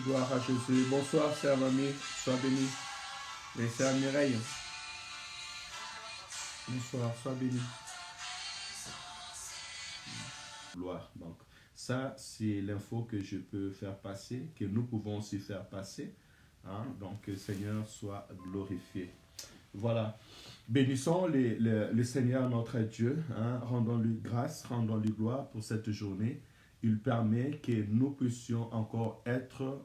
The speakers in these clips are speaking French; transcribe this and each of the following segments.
Gloire à Jésus. Bonsoir, sœur Mamie. Sois bénie. Et sœur Mireille. Bonsoir, sois bénie. Gloire. Donc, ça, c'est l'info que je peux faire passer, que nous pouvons aussi faire passer. Hein? Donc, que le Seigneur soit glorifié. Voilà. Bénissons le Seigneur notre Dieu. Hein? Rendons-lui grâce, rendons-lui gloire pour cette journée. Il permet que nous puissions encore être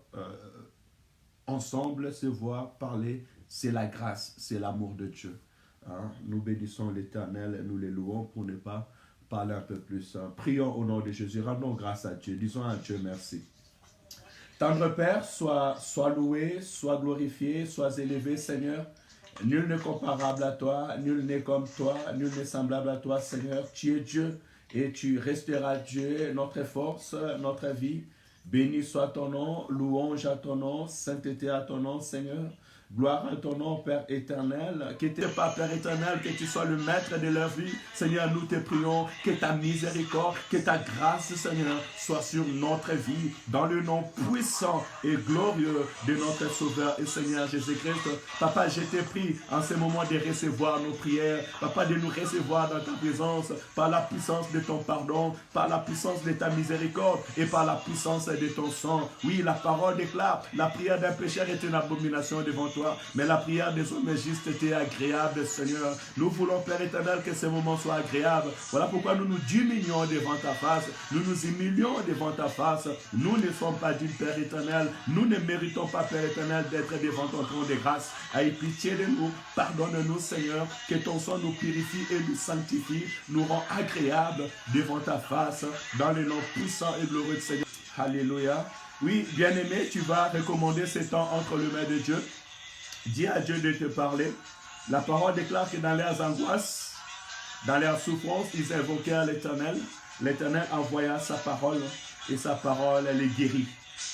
ensemble, se voir, parler. C'est la grâce, c'est l'amour de Dieu. Hein? Nous bénissons l'Éternel, nous les louons pour ne pas parler un peu plus. Hein? Prions au nom de Jésus, rendons grâce à Dieu, disons à Dieu merci. Tendre Père, sois loué, sois glorifié, sois élevé, Seigneur. Nul n'est comparable à toi, nul n'est comme toi, nul n'est semblable à toi, Seigneur. Tu es Dieu et tu resteras Dieu, notre force, notre vie. Béni soit ton nom, louange à ton nom, sainteté à ton nom, Seigneur. Gloire à ton nom, Père éternel. Que tu n'es pas, Père éternel, que tu sois le maître de leur vie. Seigneur, nous te prions que ta miséricorde, que ta grâce, Seigneur, soit sur notre vie. Dans le nom puissant et glorieux de notre Sauveur et Seigneur Jésus-Christ. Papa, je te prie en ce moment de recevoir nos prières. Papa, de nous recevoir dans ta présence par la puissance de ton pardon, par la puissance de ta miséricorde et par la puissance de ton sang. Oui, la parole déclare, la prière d'un pécheur est une abomination devant toi. Mais la prière des hommes justes était agréable, Seigneur. Nous voulons, Père éternel, que ce moment soit agréable. Voilà pourquoi nous nous diminuons devant ta face. Nous nous humilions devant ta face. Nous ne sommes pas dignes, Père éternel. Nous ne méritons pas, Père éternel, d'être devant ton trône de grâce. Aie pitié de nous. Pardonne-nous, Seigneur. Que ton sang nous purifie et nous sanctifie. Nous rend agréables devant ta face. Dans le nom puissant et glorieux de Seigneur. Alléluia. Oui, bien-aimé, tu vas recommander ce temps entre les mains de Dieu. Dis à Dieu de te parler. La parole déclare que dans leurs angoisses, dans leurs souffrances, ils invoquèrent l'Éternel. L'Éternel envoya sa parole et sa parole les guérit.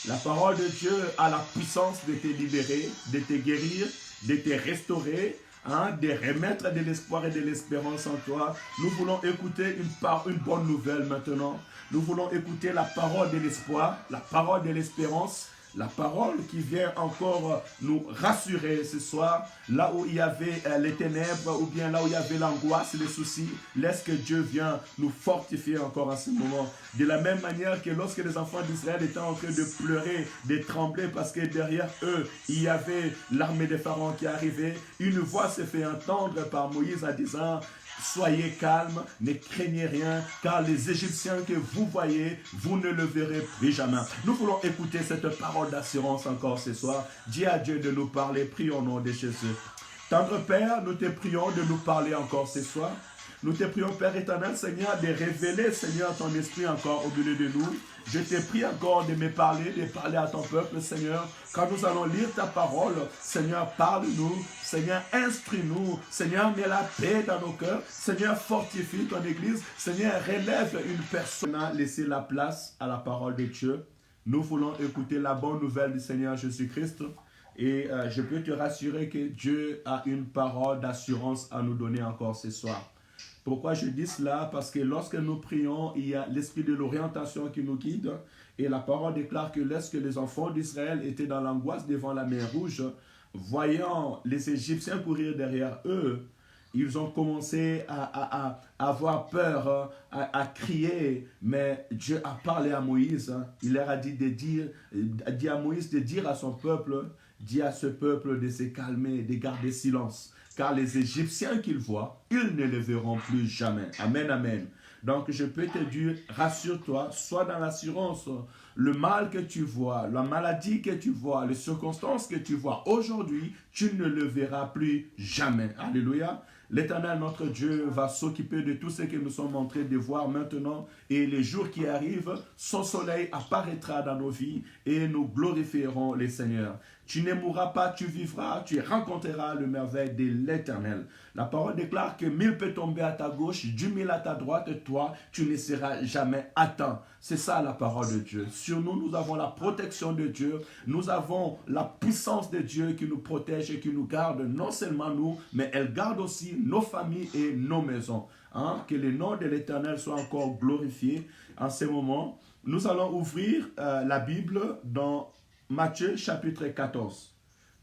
La parole de Dieu a la puissance de te libérer, de te guérir, de te restaurer, hein, de remettre de l'espoir et de l'espérance en toi. Nous voulons écouter une bonne nouvelle maintenant. Nous voulons écouter la parole de l'espoir, la parole de l'espérance. La parole qui vient encore nous rassurer ce soir, là où il y avait les ténèbres ou bien là où il y avait l'angoisse, les soucis, laisse que Dieu vienne nous fortifier encore en ce moment. De la même manière que lorsque les enfants d'Israël étaient en train de pleurer, de trembler parce que derrière eux, il y avait l'armée des pharaons qui arrivait, une voix s'est fait entendre par Moïse en disant: soyez calmes, ne craignez rien, car les Égyptiens que vous voyez, vous ne le verrez plus jamais. Nous voulons écouter cette parole d'assurance encore ce soir. Dis à Dieu de nous parler, prions au nom de Jésus. Tendre Père, nous te prions de nous parler encore ce soir. Nous te prions, Père éternel, Seigneur, de révéler, Seigneur, ton esprit encore au milieu de nous. Je te prie encore de me parler, de parler à ton peuple, Seigneur. Quand nous allons lire ta parole, Seigneur, parle-nous. Seigneur, instruis-nous. Seigneur, mets la paix dans nos cœurs. Seigneur, fortifie ton église. Seigneur, relève une personne. Laissez la place à la parole de Dieu. Nous voulons écouter la bonne nouvelle du Seigneur Jésus-Christ. Et je peux te rassurer que Dieu a une parole d'assurance à nous donner encore ce soir. Pourquoi je dis cela? Parce que lorsque nous prions, il y a l'esprit de l'orientation qui nous guide. Et la parole déclare que lorsque les enfants d'Israël étaient dans l'angoisse devant la mer Rouge, voyant les Égyptiens courir derrière eux, ils ont commencé à avoir peur, à crier. Mais Dieu a parlé à Moïse. Il leur a dit à Moïse de dire à son peuple, dit à ce peuple de se calmer, de garder silence. Car les Égyptiens qu'ils voient, ils ne les verront plus jamais. Amen, amen. Donc je peux te dire, rassure-toi, sois dans l'assurance. Le mal que tu vois, la maladie que tu vois, les circonstances que tu vois aujourd'hui, tu ne le verras plus jamais. Alléluia. L'Éternel, notre Dieu, va s'occuper de tout ce que nous sommes en train de voir maintenant. Et les jours qui arrivent, son soleil apparaîtra dans nos vies et nous glorifierons le Seigneur. Tu ne mourras pas, tu vivras, tu rencontreras le merveille de l'Éternel. La parole déclare que 1000 peut tomber à ta gauche, 10 000 à ta droite, et toi, tu ne seras jamais atteint. C'est ça la parole de Dieu. Sur nous, nous avons la protection de Dieu. Nous avons la puissance de Dieu qui nous protège et qui nous garde, non seulement nous, mais elle garde aussi nos familles et nos maisons. Hein? Que le nom de l'Éternel soit encore glorifié en ce moment. Nous allons ouvrir la Bible dans Matthieu chapitre 14.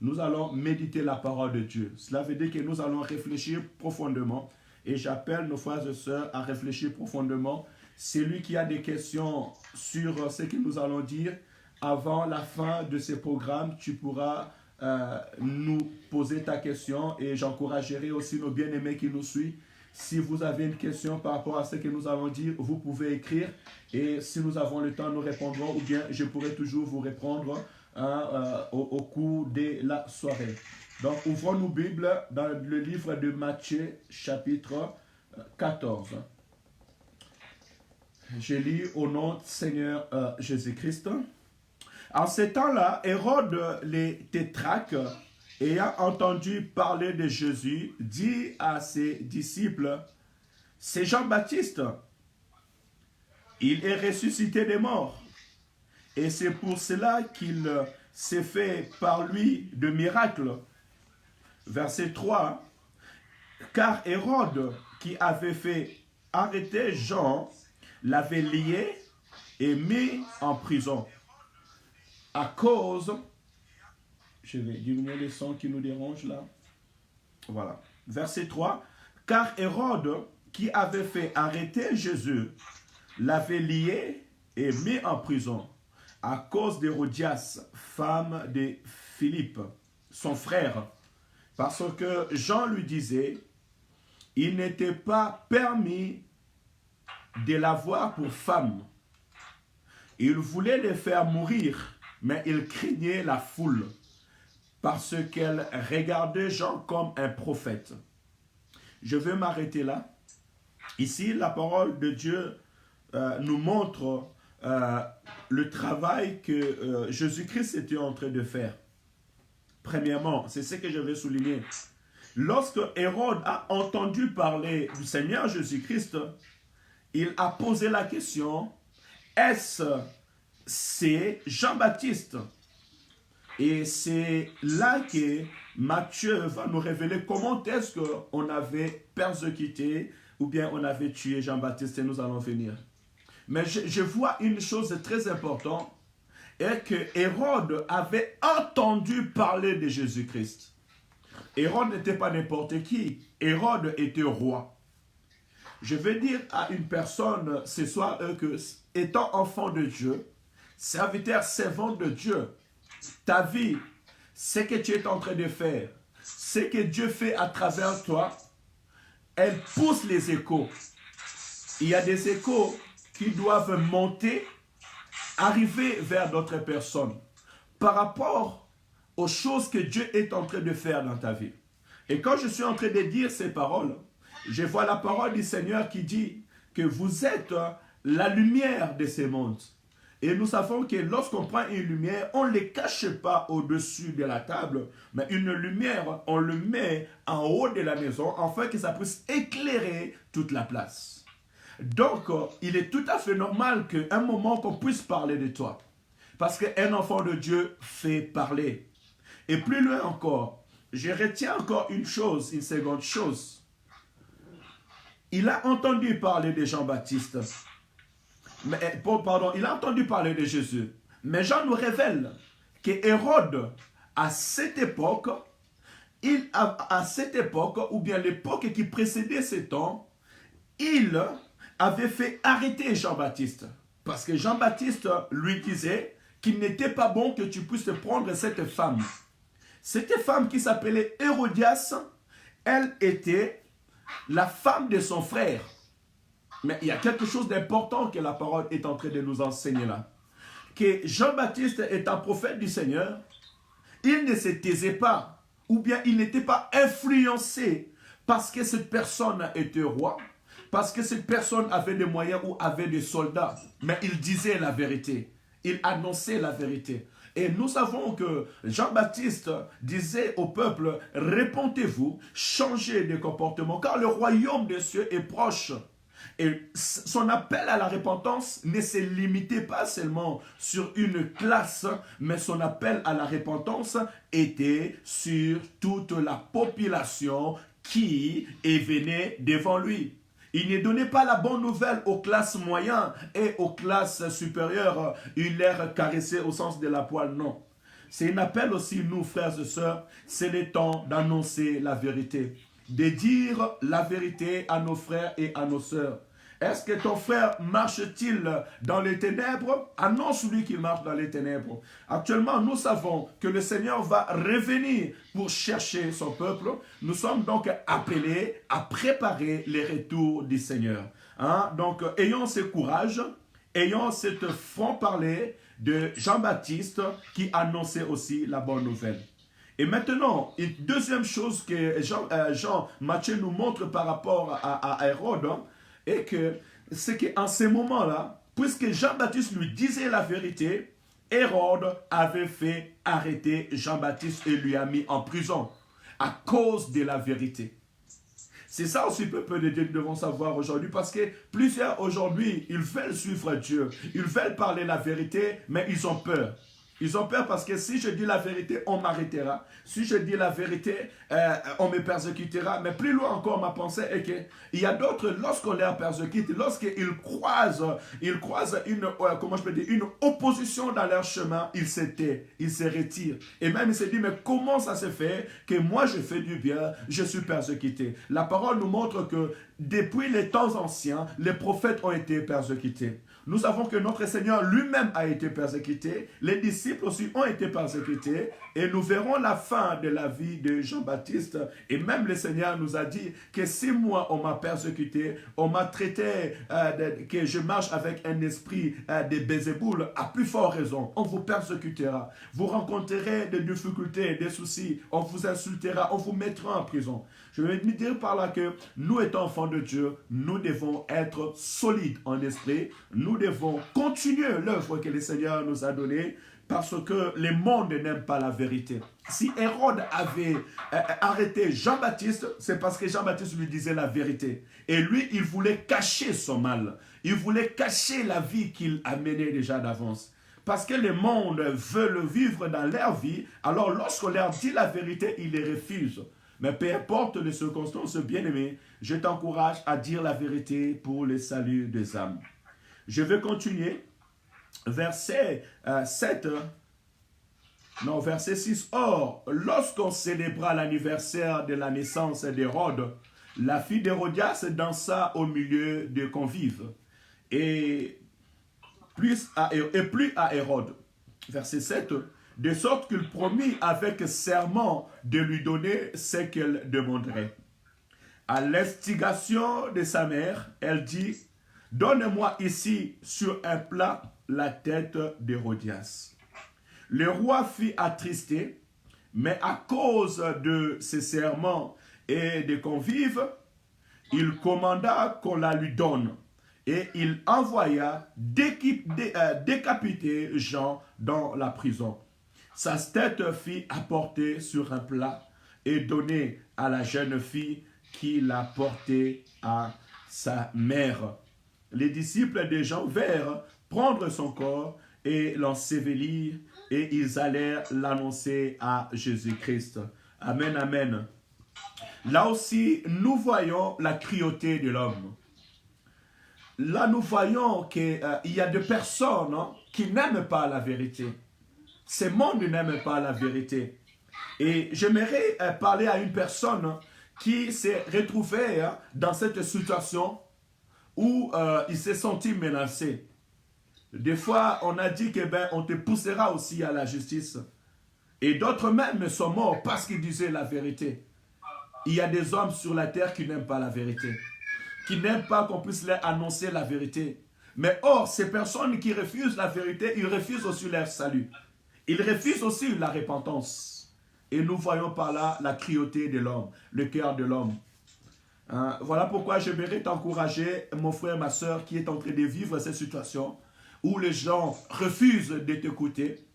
Nous allons méditer la parole de Dieu. Cela veut dire que nous allons réfléchir profondément. Et j'appelle nos frères et sœurs à réfléchir profondément. Celui qui a des questions sur ce que nous allons dire, avant la fin de ce programme, tu pourras nous poser ta question. Et j'encouragerai aussi nos bien-aimés qui nous suivent. Si vous avez une question par rapport à ce que nous allons dire, vous pouvez écrire. Et si nous avons le temps, nous répondrons. Ou bien je pourrai toujours vous répondre au cours de la soirée. Donc, ouvrons nos Bibles dans le livre de Matthieu, chapitre 14. Je lis au nom du Seigneur Jésus-Christ. En ce temps-là, Hérode les tétrarques, ayant entendu parler de Jésus, dit à ses disciples, « C'est Jean-Baptiste, il est ressuscité des morts. Et c'est pour cela qu'il s'est fait par lui de miracles. » Verset 3. Car Hérode, qui avait fait arrêter Jean, l'avait lié et mis en prison. À cause, je vais diminuer les sons qui nous dérangent là. Voilà. Verset 3. Car Hérode, qui avait fait arrêter Jésus, l'avait lié et mis en prison. À cause d'Hérodias, femme de Philippe, son frère, parce que Jean lui disait, il n'était pas permis de l'avoir pour femme. Il voulait le faire mourir, mais il craignait la foule, parce qu'elle regardait Jean comme un prophète. Je vais m'arrêter là. Ici, la parole de Dieu nous montre le travail que Jésus-Christ était en train de faire. Premièrement, c'est ce que je vais souligner. Lorsque Hérode a entendu parler du Seigneur Jésus-Christ, il a posé la question, est-ce c'est Jean-Baptiste? Et c'est là que Matthieu va nous révéler comment est-ce qu'on avait persécuté ou bien on avait tué Jean-Baptiste et nous allons venir. Mais je vois une chose très importante, est que Hérode avait entendu parler de Jésus-Christ. Hérode n'était pas n'importe qui. Hérode était roi. Je vais dire à une personne ce soir que, étant enfant de Dieu, serviteur, servant de Dieu, ta vie, ce que tu es en train de faire, ce que Dieu fait à travers toi, elle pousse les échos. Il y a des échos qui doivent monter, arriver vers d'autres personnes par rapport aux choses que Dieu est en train de faire dans ta vie. Et quand je suis en train de dire ces paroles, je vois la parole du Seigneur qui dit que vous êtes la lumière de ce monde. Et nous savons que lorsqu'on prend une lumière, on ne les cache pas au-dessus de la table, mais une lumière, on le met en haut de la maison afin que ça puisse éclairer toute la place. Donc, il est tout à fait normal qu'à un moment qu'on puisse parler de toi. Parce qu'un enfant de Dieu fait parler. Et plus loin encore, je retiens encore une seconde chose. Il a entendu parler de Jean-Baptiste. Il a entendu parler de Jésus. Mais Jean nous révèle que Hérode, à cette époque, ou bien l'époque qui précédait ce temps, il avait fait arrêter Jean-Baptiste. Parce que Jean-Baptiste lui disait qu'il n'était pas bon que tu puisses prendre cette femme. Cette femme qui s'appelait Hérodias, elle était la femme de son frère. Mais il y a quelque chose d'important que la parole est en train de nous enseigner là. Que Jean-Baptiste est un prophète du Seigneur, il ne se taisait pas, ou bien il n'était pas influencé parce que cette personne était roi, parce que cette personne avait des moyens ou avait des soldats, mais il disait la vérité, il annonçait la vérité. Et nous savons que Jean-Baptiste disait au peuple, répondez-vous, changez de comportement, car le royaume des cieux est proche. Et son appel à la repentance ne se limitait pas seulement sur une classe, mais son appel à la repentance était sur toute la population qui venait devant lui. Il ne donnait pas la bonne nouvelle aux classes moyennes et aux classes supérieures. Il les caressait au sens de la poêle, non. C'est un appel aussi, nous, frères et sœurs, c'est le temps d'annoncer la vérité. De dire la vérité à nos frères et à nos sœurs. Est-ce que ton frère marche-t-il dans les ténèbres? Annonce-lui qu'il marche dans les ténèbres. Actuellement, nous savons que le Seigneur va revenir pour chercher son peuple. Nous sommes donc appelés à préparer les retours du Seigneur. Hein? Donc, ayons ce courage, ayons cette franc-parler de Jean-Baptiste qui annonçait aussi la bonne nouvelle. Et maintenant, une deuxième chose que Jean Matthieu nous montre par rapport à Hérode, hein, et que c'est qu'en ces moments-là, puisque Jean-Baptiste lui disait la vérité, Hérode avait fait arrêter Jean-Baptiste et lui a mis en prison à cause de la vérité. C'est ça aussi, peuple de Dieu, nous devons savoir aujourd'hui, parce que plusieurs aujourd'hui, ils veulent suivre Dieu, ils veulent parler la vérité, mais ils ont peur. Ils ont peur parce que si je dis la vérité, on m'arrêtera. Si je dis la vérité, on me persécutera. Mais plus loin encore, ma pensée est qu'il y a d'autres, lorsqu'on les persécute, lorsqu'ils croisent une opposition dans leur chemin, ils se taisent, ils se retirent. Et même ils se disent, mais comment ça se fait que moi je fais du bien, je suis persécuté? La parole nous montre que depuis les temps anciens, les prophètes ont été persécutés. Nous savons que notre Seigneur lui-même a été persécuté, les disciples aussi ont été persécutés, et nous verrons la fin de la vie de Jean-Baptiste. Et même le Seigneur nous a dit que 6 mois on m'a persécuté, on m'a traité que je marche avec un esprit de Bézéboul, à plus forte raison, on vous persécutera, vous rencontrerez des difficultés, des soucis, on vous insultera, on vous mettra en prison. Je vais me dire par là que nous étant enfants de Dieu, nous devons être solides en esprit, nous devons continuer l'œuvre que le Seigneur nous a donnée, parce que le monde n'aime pas la vérité. Si Hérode avait arrêté Jean-Baptiste, c'est parce que Jean-Baptiste lui disait la vérité. Et lui, il voulait cacher son mal. Il voulait cacher la vie qu'il a menée déjà d'avance. Parce que le monde veut le vivre dans leur vie, alors lorsqu'on leur dit la vérité, ils les refusent. Mais peu importe les circonstances, bien-aimé, je t'encourage à dire la vérité pour le salut des âmes. Je vais continuer. Verset 6. Or, lorsqu'on célébra l'anniversaire de la naissance d'Hérode, la fille d'Hérodias dansa au milieu des convives. Et plus à Hérode. Verset 7. De sorte qu'il promit avec serment de lui donner ce qu'elle demanderait. À l'instigation de sa mère, elle dit, « Donne-moi ici sur un plat la tête d'Hérodias. » Le roi fut attristé, mais à cause de ses serments et des convives, il commanda qu'on la lui donne. Et il envoya décapiter Jean dans la prison. Sa tête fut apportée sur un plat et donnée à la jeune fille qui l'a portée à sa mère. Les disciples de Jean vinrent prendre son corps et l'ensevelir, et ils allèrent l'annoncer à Jésus-Christ. Amen, amen. Là aussi, nous voyons la cruauté de l'homme. Là, nous voyons qu'il y a des personnes qui n'aiment pas la vérité. Ce monde n'aime pas la vérité. Et j'aimerais parler à une personne qui s'est retrouvée dans cette situation où il s'est senti menacé. Des fois, on a dit que on te poussera aussi à la justice. Et d'autres même sont morts parce qu'ils disaient la vérité. Il y a des hommes sur la terre qui n'aiment pas la vérité, qui n'aiment pas qu'on puisse leur annoncer la vérité. Mais or, ces personnes qui refusent la vérité, ils refusent aussi leur salut. Ils refusent aussi la repentance. Et nous voyons par là la cruauté de l'homme, le cœur de l'homme. Voilà pourquoi j'aimerais t'encourager, mon frère, ma soeur, qui est en train de vivre cette situation, où les gens refusent de t'écouter.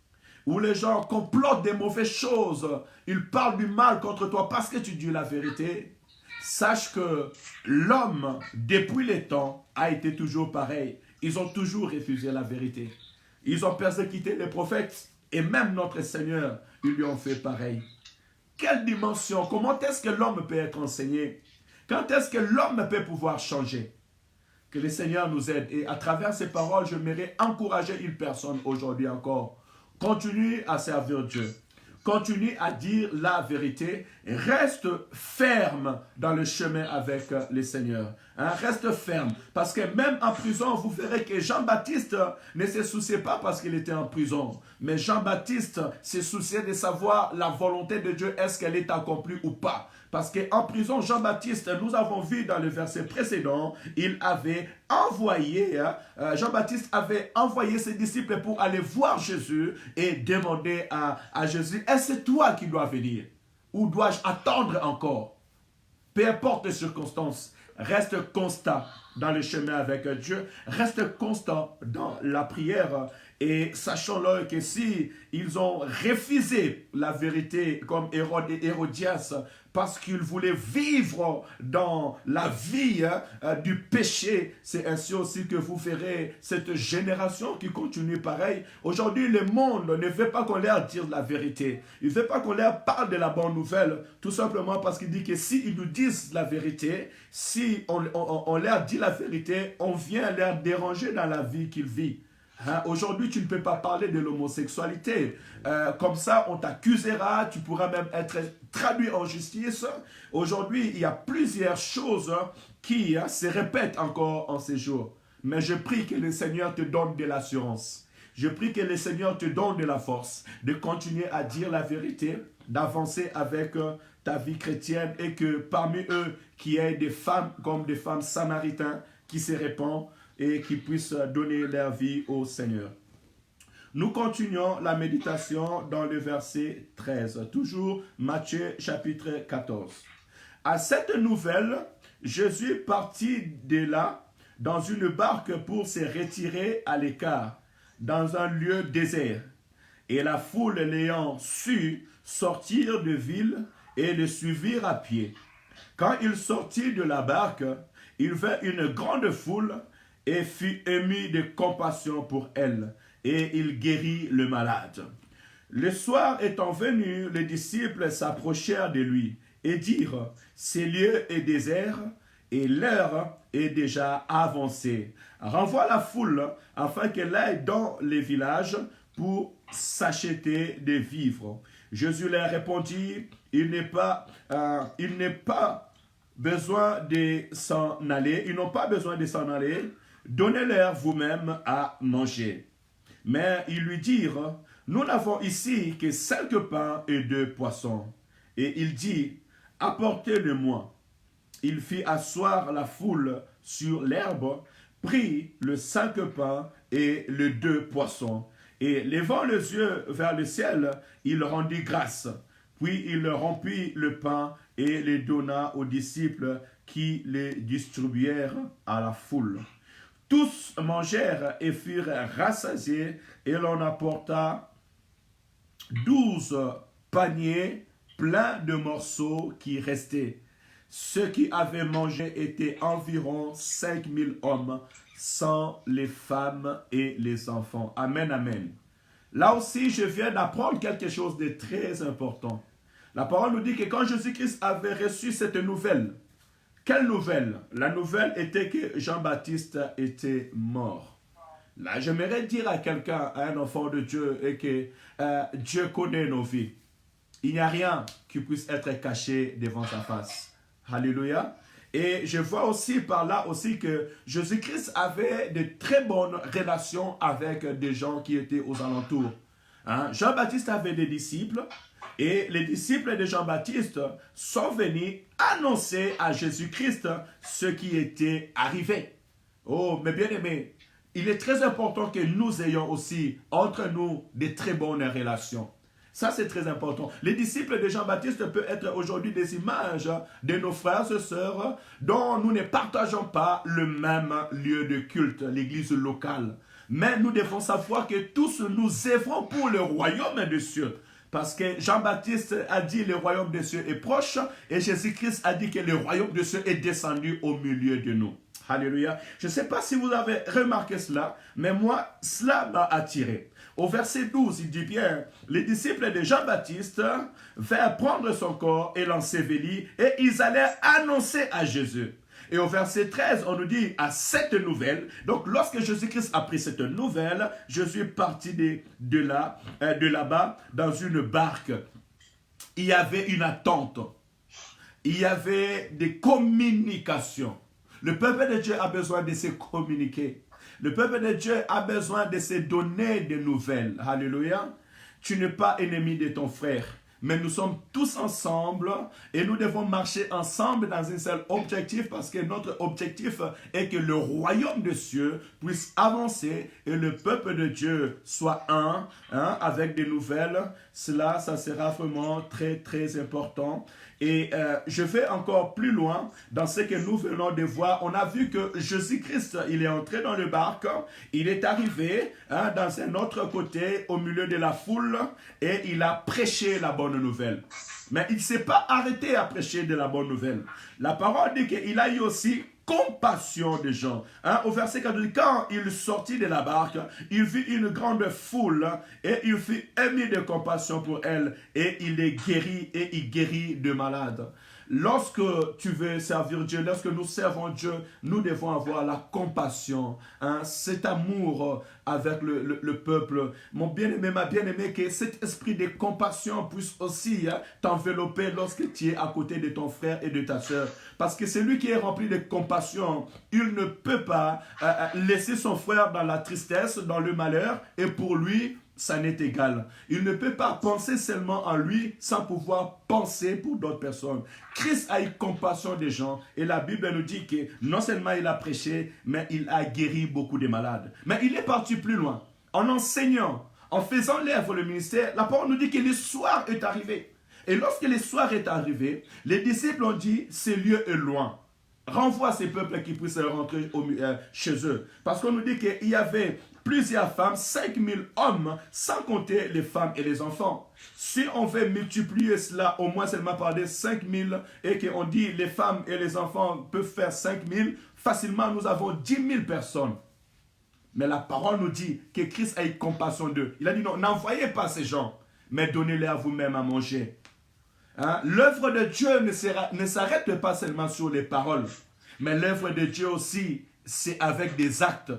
où les gens complotent des mauvaises choses, ils parlent du mal contre toi parce que tu dis la vérité, sache que l'homme, depuis les temps, a été toujours pareil. Ils ont toujours refusé la vérité. Ils ont persécuté les prophètes et même notre Seigneur, ils lui ont fait pareil. Quelle dimension, comment est-ce que l'homme peut être enseigné? Quand est-ce que l'homme peut pouvoir changer? Que le Seigneur nous aide. Et à travers ces paroles, je m'aimerais encourager une personne aujourd'hui encore. Continue à servir Dieu. Continue à dire la vérité. Reste ferme dans le chemin avec le Seigneur. Hein? Reste ferme. Parce que même en prison, vous verrez que Jean-Baptiste ne se souciait pas parce qu'il était en prison. Mais Jean-Baptiste se souciait de savoir la volonté de Dieu. Est-ce qu'elle est accomplie ou pas? Parce qu'en prison, Jean-Baptiste, nous avons vu dans le verset précédent, il avait envoyé, Jean-Baptiste avait envoyé ses disciples pour aller voir Jésus et demander à Jésus, est-ce que c'est toi qui dois venir? Ou dois-je attendre encore? Peu importe les circonstances, reste constant dans le chemin avec Dieu, reste constant dans la prière. Et sachons-le que si ils ont refusé la vérité comme Hérode et Hérodias parce qu'ils voulaient vivre dans la vie du péché, c'est ainsi aussi que vous verrez cette génération qui continue pareil. Aujourd'hui, le monde ne veut pas qu'on leur dise la vérité. Il ne veut pas qu'on leur parle de la bonne nouvelle, tout simplement parce qu'il dit que s'ils nous disent la vérité, si on leur dit la vérité, on vient leur déranger dans la vie qu'ils vivent. Hein, aujourd'hui, tu ne peux pas parler de l'homosexualité. Comme ça, on t'accusera, tu pourras même être traduit en justice. Aujourd'hui, il y a plusieurs choses qui se répètent encore en ces jours. Mais je prie que le Seigneur te donne de l'assurance. Je prie que le Seigneur te donne de la force de continuer à dire la vérité, d'avancer avec ta vie chrétienne et que parmi eux, qu'il y ait des femmes comme des femmes samaritaines qui se répandent et qui puissent donner leur vie au Seigneur. Nous continuons la méditation dans le verset 13, toujours Matthieu chapitre 14. À cette nouvelle, Jésus partit de là dans une barque pour se retirer à l'écart, dans un lieu désert. Et la foule l'ayant su, sortir de ville et le suivirent à pied. Quand il sortit de la barque, il vit une grande foule et fut ému de compassion pour elle, et il guérit le malade. Le soir étant venu, les disciples s'approchèrent de lui et dirent, « Ce lieu est désert, et l'heure est déjà avancée. Renvoie la foule, afin qu'elle aille dans les villages pour s'acheter des vivres. » Jésus leur répondit, « Il n'est pas besoin de s'en aller, ils n'ont pas besoin de s'en aller, donnez-leur vous-même à manger. » Mais ils lui dirent, « Nous n'avons ici que 5 pains et 2 poissons. » Et il dit, « Apportez-le-moi. » Il fit asseoir la foule sur l'herbe, prit le 5 pains et les 2 poissons, et levant les yeux vers le ciel, il rendit grâce. Puis il rompit le pain et les donna aux disciples qui les distribuèrent à la foule. Tous mangèrent et furent rassasiés, et l'on apporta 12 paniers pleins de morceaux qui restaient. Ceux qui avaient mangé étaient environ 5000 hommes, sans les femmes et les enfants. Amen, amen. Là aussi, je viens d'apprendre quelque chose de très important. La parole nous dit que quand Jésus-Christ avait reçu cette nouvelle, quelle nouvelle? La nouvelle était que Jean-Baptiste était mort. Là, j'aimerais dire à quelqu'un, à un enfant de Dieu, et que Dieu connaît nos vies. Il n'y a rien qui puisse être caché devant sa face. Alléluia. Et je vois aussi par là aussi que Jésus-Christ avait de très bonnes relations avec des gens qui étaient aux alentours. Hein? Jean-Baptiste avait des disciples. Et les disciples de Jean-Baptiste sont venus annoncer à Jésus-Christ ce qui était arrivé. Oh, mes bien-aimés, il est très important que nous ayons aussi entre nous de très bonnes relations. Ça, c'est très important. Les disciples de Jean-Baptiste peuvent être aujourd'hui des images de nos frères et sœurs dont nous ne partageons pas le même lieu de culte, l'église locale. Mais nous devons savoir que tous nous œuvrons pour le royaume des cieux. Parce que Jean-Baptiste a dit le royaume des cieux est proche et Jésus-Christ a dit que le royaume des cieux est descendu au milieu de nous. Alléluia. Je ne sais pas si vous avez remarqué cela, mais moi, cela m'a attiré. Au verset 12, il dit bien, les disciples de Jean-Baptiste vinrent prendre son corps et l'ensevelir et ils allèrent annoncer à Jésus. Et au verset 13, on nous dit à cette nouvelle, donc lorsque Jésus-Christ a pris cette nouvelle, Jésus est parti de là-bas dans une barque. Il y avait une attente. Il y avait des communications. Le peuple de Dieu a besoin de se communiquer. Le peuple de Dieu a besoin de se donner des nouvelles. Alléluia. Tu n'es pas ennemi de ton frère. Mais nous sommes tous ensemble et nous devons marcher ensemble dans un seul objectif parce que notre objectif est que le royaume des cieux puisse avancer et le peuple de Dieu soit un avec des nouvelles. Cela, ça sera vraiment très, très important. Et je vais encore plus loin dans ce que nous venons de voir. On a vu que Jésus-Christ, il est entré dans le barque, il est arrivé dans un autre côté au milieu de la foule et il a prêché la bonne nouvelle. Mais il ne s'est pas arrêté à prêcher de la bonne nouvelle. La parole dit qu'il a eu aussi compassion des gens. Au verset 4, quand il sortit de la barque, il vit une grande foule et il fut ému de compassion pour elle et il les guérit et il guérit de malades. Lorsque tu veux servir Dieu, lorsque nous servons Dieu, nous devons avoir la compassion, cet amour avec le peuple. Mon bien-aimé, ma bien-aimée, que cet esprit de compassion puisse aussi t'envelopper lorsque tu es à côté de ton frère et de ta soeur. Parce que celui qui est rempli de compassion, il ne peut pas laisser son frère dans la tristesse, dans le malheur, et pour lui, ça n'est égal. Il ne peut pas penser seulement en lui sans pouvoir penser pour d'autres personnes. Christ a eu compassion des gens et la Bible nous dit que non seulement il a prêché, mais il a guéri beaucoup de malades. Mais il est parti plus loin. En enseignant, en faisant l'œuvre, le ministère, la parole nous dit que le soir est arrivé. Et lorsque le soir est arrivé, les disciples ont dit, ce lieu est loin. Renvoie ces peuples qui puissent rentrer chez eux. Parce qu'on nous dit qu'il y avait plusieurs femmes, 5000 hommes, sans compter les femmes et les enfants. Si on veut multiplier cela au moins seulement par des 5000 et qu'on dit les femmes et les enfants peuvent faire 5000, facilement nous avons 10 000 personnes. Mais la parole nous dit que Christ a eu compassion d'eux. Il a dit non, n'envoyez pas ces gens, mais donnez-les à vous-même à manger. L'œuvre de Dieu ne s'arrête pas seulement sur les paroles, mais l'œuvre de Dieu aussi, c'est avec des actes.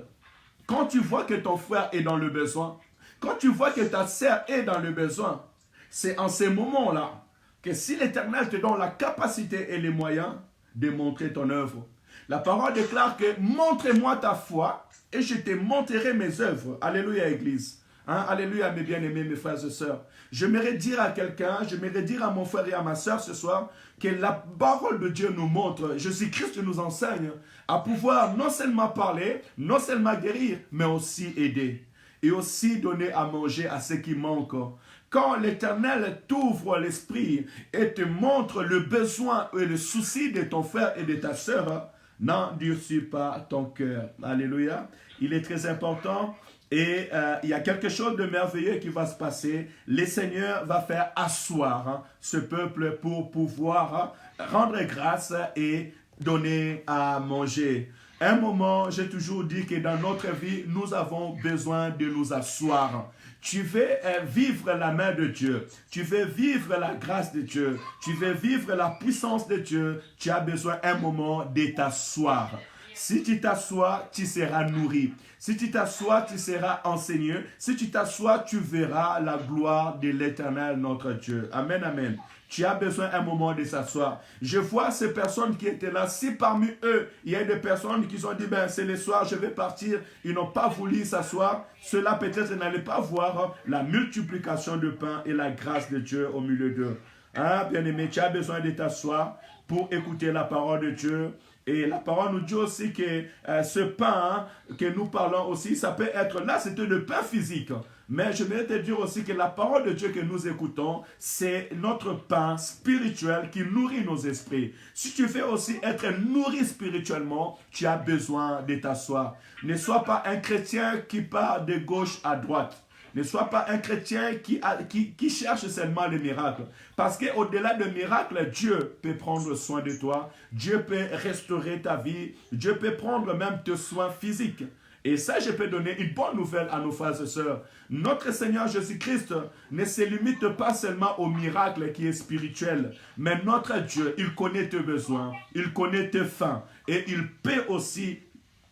Quand tu vois que ton frère est dans le besoin, quand tu vois que ta sœur est dans le besoin, c'est en ces moments-là que si l'Éternel te donne la capacité et les moyens de montrer ton œuvre. La parole déclare que montre-moi ta foi et je te montrerai mes œuvres. Alléluia, Église. Alléluia, mes bien-aimés, mes frères et sœurs. J'aimerais dire à quelqu'un, j'aimerais dire à mon frère et à ma sœur ce soir que la parole de Dieu nous montre, Jésus-Christ nous enseigne à pouvoir non seulement parler, non seulement guérir, mais aussi aider. Et aussi donner à manger à ceux qui manquent. Quand l'Éternel t'ouvre l'esprit et te montre le besoin et le souci de ton frère et de ta sœur, n'endurcis pas ton cœur. Alléluia. Il est très important. Et il y a quelque chose de merveilleux qui va se passer. Le Seigneur va faire asseoir ce peuple pour pouvoir rendre grâce et donner à manger. Un moment, j'ai toujours dit que dans notre vie, nous avons besoin de nous asseoir. Tu veux vivre la main de Dieu, tu veux vivre la grâce de Dieu, tu veux vivre la puissance de Dieu, tu as besoin un moment de t'asseoir. Si tu t'assois, tu seras nourri. Si tu t'assois, tu seras enseigné. Si tu t'assois, tu verras la gloire de l'Éternel, notre Dieu. Amen, amen. Tu as besoin un moment de s'asseoir. Je vois ces personnes qui étaient là. Si parmi eux, il y a des personnes qui ont dit, ben, c'est le soir, je vais partir. Ils n'ont pas voulu s'asseoir. Cela peut-être n'allait pas voir la multiplication de pain et la grâce de Dieu au milieu d'eux. Bien-aimé, tu as besoin de t'asseoir pour écouter la parole de Dieu. Et la parole nous dit aussi que ce pain que nous parlons aussi, ça peut être, là c'était le pain physique. Mais je vais te dire aussi que la parole de Dieu que nous écoutons, c'est notre pain spirituel qui nourrit nos esprits. Si tu veux aussi être nourri spirituellement, tu as besoin de t'asseoir. Ne sois pas un chrétien qui part de gauche à droite. Ne sois pas un chrétien qui cherche seulement les miracles. Parce qu'au-delà des miracles, Dieu peut prendre soin de toi. Dieu peut restaurer ta vie. Dieu peut prendre même tes soins physiques. Et ça, je peux donner une bonne nouvelle à nos frères et sœurs. Notre Seigneur Jésus-Christ ne se limite pas seulement au miracle qui est spirituel. Mais notre Dieu, il connaît tes besoins. Il connaît tes faim. Et il peut aussi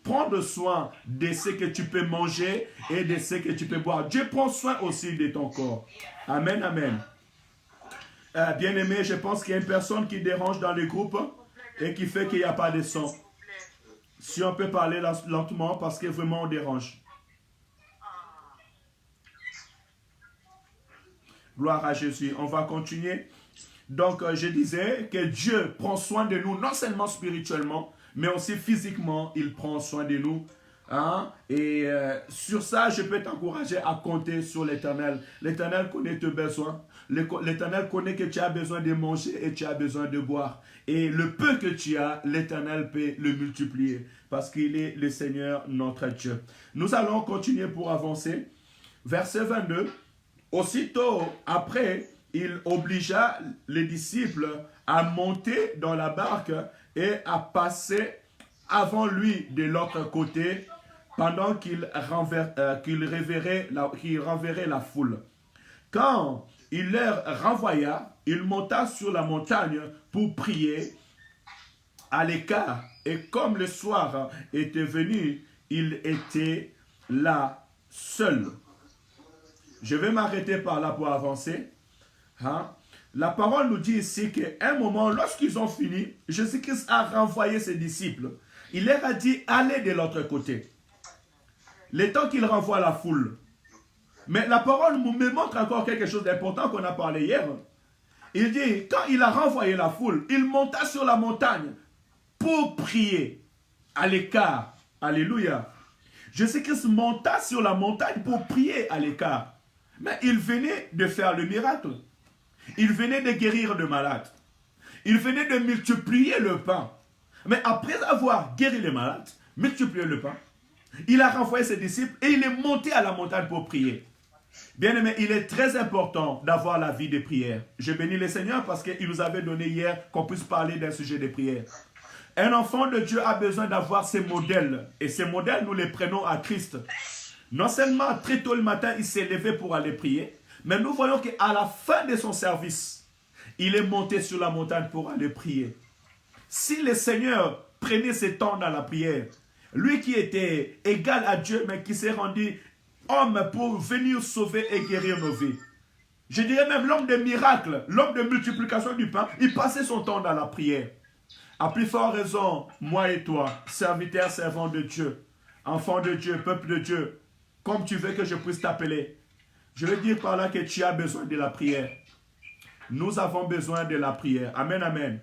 prendre soin de ce que tu peux manger et de ce que tu peux boire. Dieu prend soin aussi de ton corps. Amen, amen. Bien-aimé, je pense qu'il y a une personne qui dérange dans le groupe et qui fait qu'il n'y a pas de son. Si on peut parler lentement parce que vraiment on dérange. Gloire à Jésus. On va continuer. Donc, je disais que Dieu prend soin de nous, non seulement spirituellement, mais aussi physiquement, il prend soin de nous. Hein? Et sur ça, je peux t'encourager à compter sur l'Éternel. L'Éternel connaît tes besoins. L'Éternel connaît que tu as besoin de manger et tu as besoin de boire. Et le peu que tu as, l'Éternel peut le multiplier. Parce qu'il est le Seigneur, notre Dieu. Nous allons continuer pour avancer. Verset 22. Aussitôt après, il obligea les disciples à monter dans la barque et à passer avant lui de l'autre côté pendant qu'il renverrait la foule. Quand il leur renvoya, il monta sur la montagne pour prier à l'écart. Et comme le soir était venu, il était là seul. Je vais m'arrêter par là pour avancer. Hein? La parole nous dit ici qu'à un moment, lorsqu'ils ont fini, Jésus-Christ a renvoyé ses disciples. Il leur a dit, allez de l'autre côté. Le temps qu'il renvoie la foule. Mais la parole me montre encore quelque chose d'important qu'on a parlé hier. Il dit, quand il a renvoyé la foule, il monta sur la montagne pour prier à l'écart. Alléluia. Jésus-Christ monta sur la montagne pour prier à l'écart. Mais il venait de faire le miracle. Il venait de guérir de malades. Il venait de multiplier le pain. Mais après avoir guéri les malades, multiplié le pain, il a renvoyé ses disciples et il est monté à la montagne pour prier. Bien aimé, il est très important d'avoir la vie de prière. Je bénis le Seigneur parce qu'il nous avait donné hier qu'on puisse parler d'un sujet de prière. Un enfant de Dieu a besoin d'avoir ces modèles. Et ces modèles, nous les prenons à Christ. Non seulement très tôt le matin, il s'est levé pour aller prier, mais nous voyons qu'à la fin de son service, il est monté sur la montagne pour aller prier. Si le Seigneur prenait ses temps dans la prière, lui qui était égal à Dieu, mais qui s'est rendu homme pour venir sauver et guérir nos vies. Je dirais même l'homme de miracles, l'homme de multiplication du pain, il passait son temps dans la prière. À plus forte raison, moi et toi, serviteurs, servants de Dieu, enfants de Dieu, peuple de Dieu, comme tu veux que je puisse t'appeler. Je veux dire par là que tu as besoin de la prière. Nous avons besoin de la prière. Amen, amen.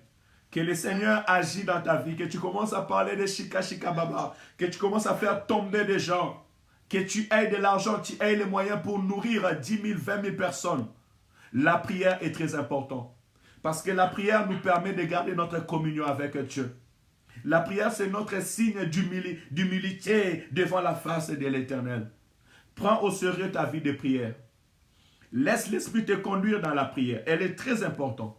Que le Seigneur agisse dans ta vie, que tu commences à parler de Shika Shika Baba, que tu commences à faire tomber des gens, que tu aies de l'argent, tu aies les moyens pour nourrir 10 000, 20 000 personnes. La prière est très importante. Parce que la prière nous permet de garder notre communion avec Dieu. La prière, c'est notre signe d'humilité devant la face de l'Éternel. Prends au sérieux ta vie de prière. Laisse l'Esprit te conduire dans la prière. Elle est très importante.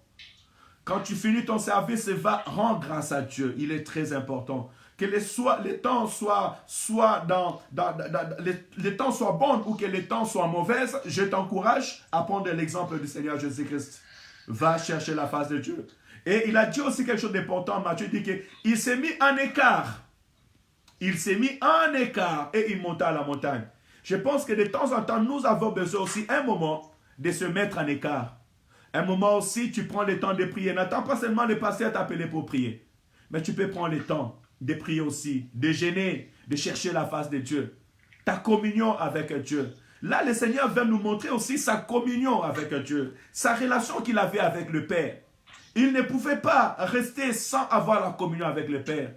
Quand tu finis ton service, va rendre grâce à Dieu. Il est très important. Que les temps soient bons ou que les temps soient mauvais, je t'encourage à prendre l'exemple du Seigneur Jésus-Christ. Va chercher la face de Dieu. Et il a dit aussi quelque chose d'important. Matthieu dit qu'il s'est mis en écart. Il s'est mis en écart et il monta à la montagne. Je pense que de temps en temps, nous avons besoin aussi un moment de se mettre en écart. Un moment aussi, tu prends le temps de prier. N'attends pas seulement le pasteur t'appeler pour prier. Mais tu peux prendre le temps de prier aussi, de jeûner, de chercher la face de Dieu. Ta communion avec Dieu. Là, le Seigneur veut nous montrer aussi sa communion avec Dieu. Sa relation qu'il avait avec le Père. Il ne pouvait pas rester sans avoir la communion avec le Père.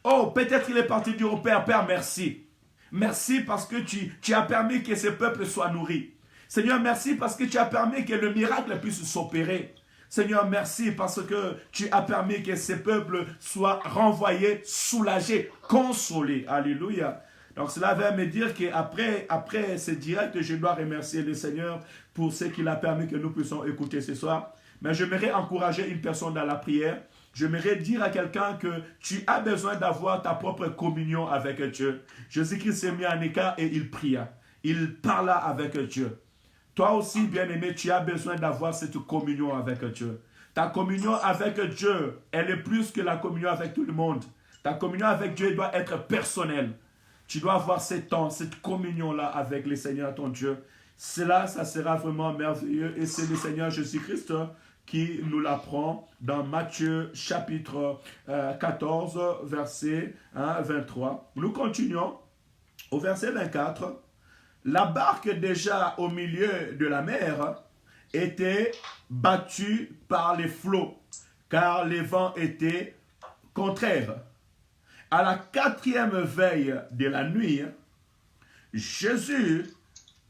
Oh, peut-être il est parti dire au Père, Père, merci. Merci parce que tu as permis que ce peuple soit nourri. Seigneur, merci parce que tu as permis que le miracle puisse s'opérer. Seigneur, merci parce que tu as permis que ce peuple soit renvoyé, soulagé, consolé. Alléluia. Donc cela va me dire qu'après ce direct, je dois remercier le Seigneur pour ce qu'il a permis que nous puissions écouter ce soir. Mais j'aimerais encourager une personne dans la prière. J'aimerais dire à quelqu'un que tu as besoin d'avoir ta propre communion avec Dieu. Jésus-Christ s'est mis en écart et il pria. Il parla avec Dieu. Toi aussi, bien-aimé, tu as besoin d'avoir cette communion avec Dieu. Ta communion avec Dieu, elle est plus que la communion avec tout le monde. Ta communion avec Dieu doit être personnelle. Tu dois avoir ce temps, cette communion-là avec le Seigneur ton Dieu. Cela, ça sera vraiment merveilleux. Et c'est le Seigneur Jésus-Christ qui nous l'apprend dans Matthieu chapitre 14, verset 23. Nous continuons au verset 24. La barque déjà au milieu de la mer était battue par les flots, car les vents étaient contraires. À la 4e veille de la nuit, Jésus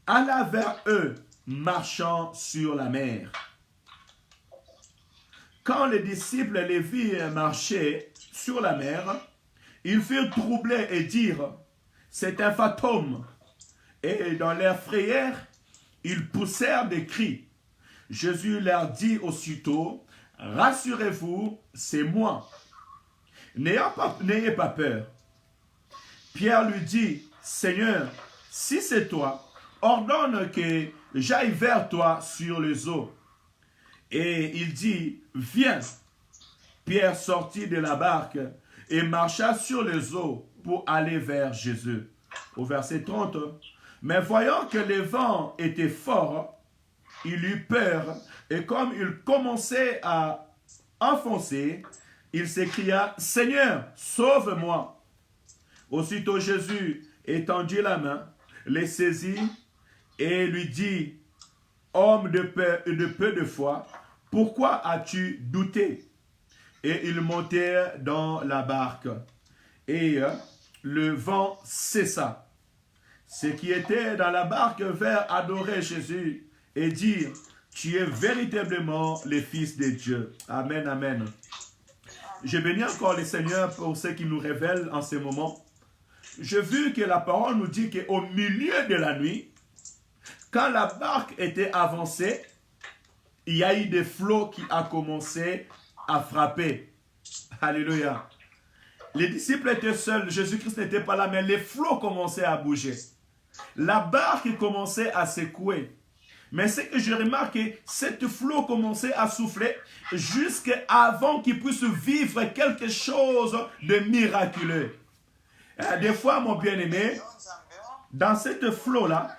alla vers eux, marchant sur la mer. Quand les disciples les virent marcher sur la mer, ils furent troublés et dirent, « C'est un fantôme !» Et dans leur frayeur, ils poussèrent des cris. Jésus leur dit aussitôt, « Rassurez-vous, c'est moi. N'ayez pas peur. » Pierre lui dit, « Seigneur, si c'est toi, ordonne que j'aille vers toi sur les eaux. » Et il dit, « Viens. » Pierre sortit de la barque et marcha sur les eaux pour aller vers Jésus. Au verset 30, mais voyant que les vents étaient forts, il eut peur, et comme il commençait à enfoncer, il s'écria, « Seigneur, sauve-moi !» Aussitôt Jésus étendit la main, les saisit et lui dit, « Homme de peu de foi, pourquoi as-tu douté ?» Et ils montèrent dans la barque, et le vent cessa. Ceux qui étaient dans la barque vinrent adorer Jésus et dire, « Tu es véritablement le Fils de Dieu. » Amen, amen. Je bénis encore le Seigneur pour ce qu'il nous révèle en ce moment. J'ai vu que la parole nous dit qu'au milieu de la nuit, quand la barque était avancée, il y a eu des flots qui ont commencé à frapper. Alléluia. Les disciples étaient seuls, Jésus-Christ n'était pas là, mais les flots commençaient à bouger. La barque commençait à secouer. Mais ce que j'ai remarqué, cette flot commençait à souffler jusqu'avant qu'il puisse vivre quelque chose de miraculeux. Des fois, mon bien-aimé, dans cette flot-là,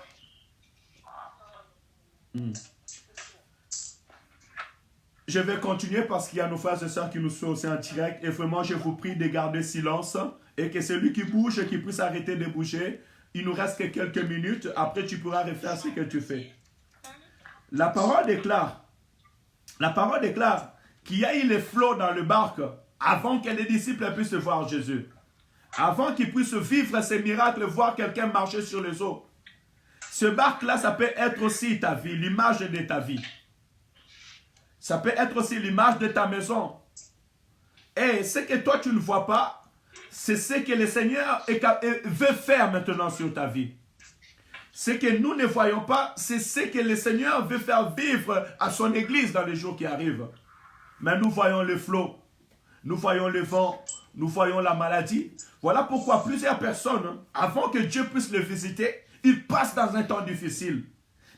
je vais continuer parce qu'il y a nos frères et sœurs qui nous sont aussi en direct. Et vraiment, je vous prie de garder silence et que celui qui bouge, qui puisse arrêter de bouger. Il nous reste que quelques minutes. Après, tu pourras refaire ce que tu fais. La parole déclare qu'il y a eu les flots dans le barque avant que les disciples puissent voir Jésus. Avant qu'ils puissent vivre ces miracles, voir quelqu'un marcher sur les eaux. Ce barque-là, ça peut être aussi ta vie, l'image de ta vie. Ça peut être aussi l'image de ta maison. Et ce que toi, tu ne vois pas, c'est ce que le Seigneur veut faire maintenant sur ta vie. Ce que nous ne voyons pas, c'est ce que le Seigneur veut faire vivre à son Église dans les jours qui arrivent. Mais nous voyons le flot, nous voyons le vent, nous voyons la maladie. Voilà pourquoi plusieurs personnes, avant que Dieu puisse le visiter, ils passent dans un temps difficile,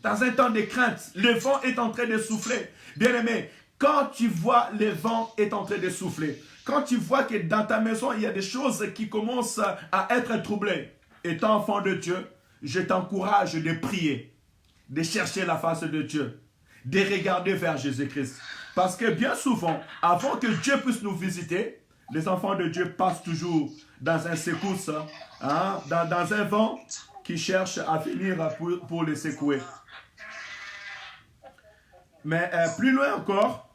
dans un temps de crainte. Le vent est en train de souffler. Bien-aimé, quand tu vois le vent est en train de souffler, quand tu vois que dans ta maison, il y a des choses qui commencent à être troublées, étant enfant de Dieu, je t'encourage de prier, de chercher la face de Dieu, de regarder vers Jésus-Christ. Parce que bien souvent, avant que Dieu puisse nous visiter, les enfants de Dieu passent toujours dans un secousse, dans un vent qui cherche à venir pour les secouer. Mais plus loin encore,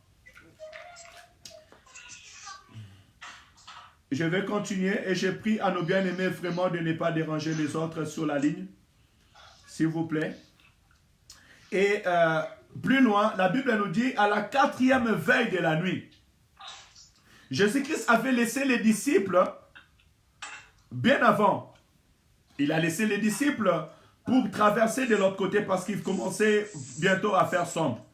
Je vais continuer et j'ai pris à nos bien-aimés vraiment de ne pas déranger les autres sur la ligne, s'il vous plaît. Et plus loin, la Bible nous dit à la 4e veille de la nuit. Jésus-Christ avait laissé les disciples bien avant. Il a laissé les disciples pour traverser de l'autre côté parce qu'il commençait bientôt à faire sombre.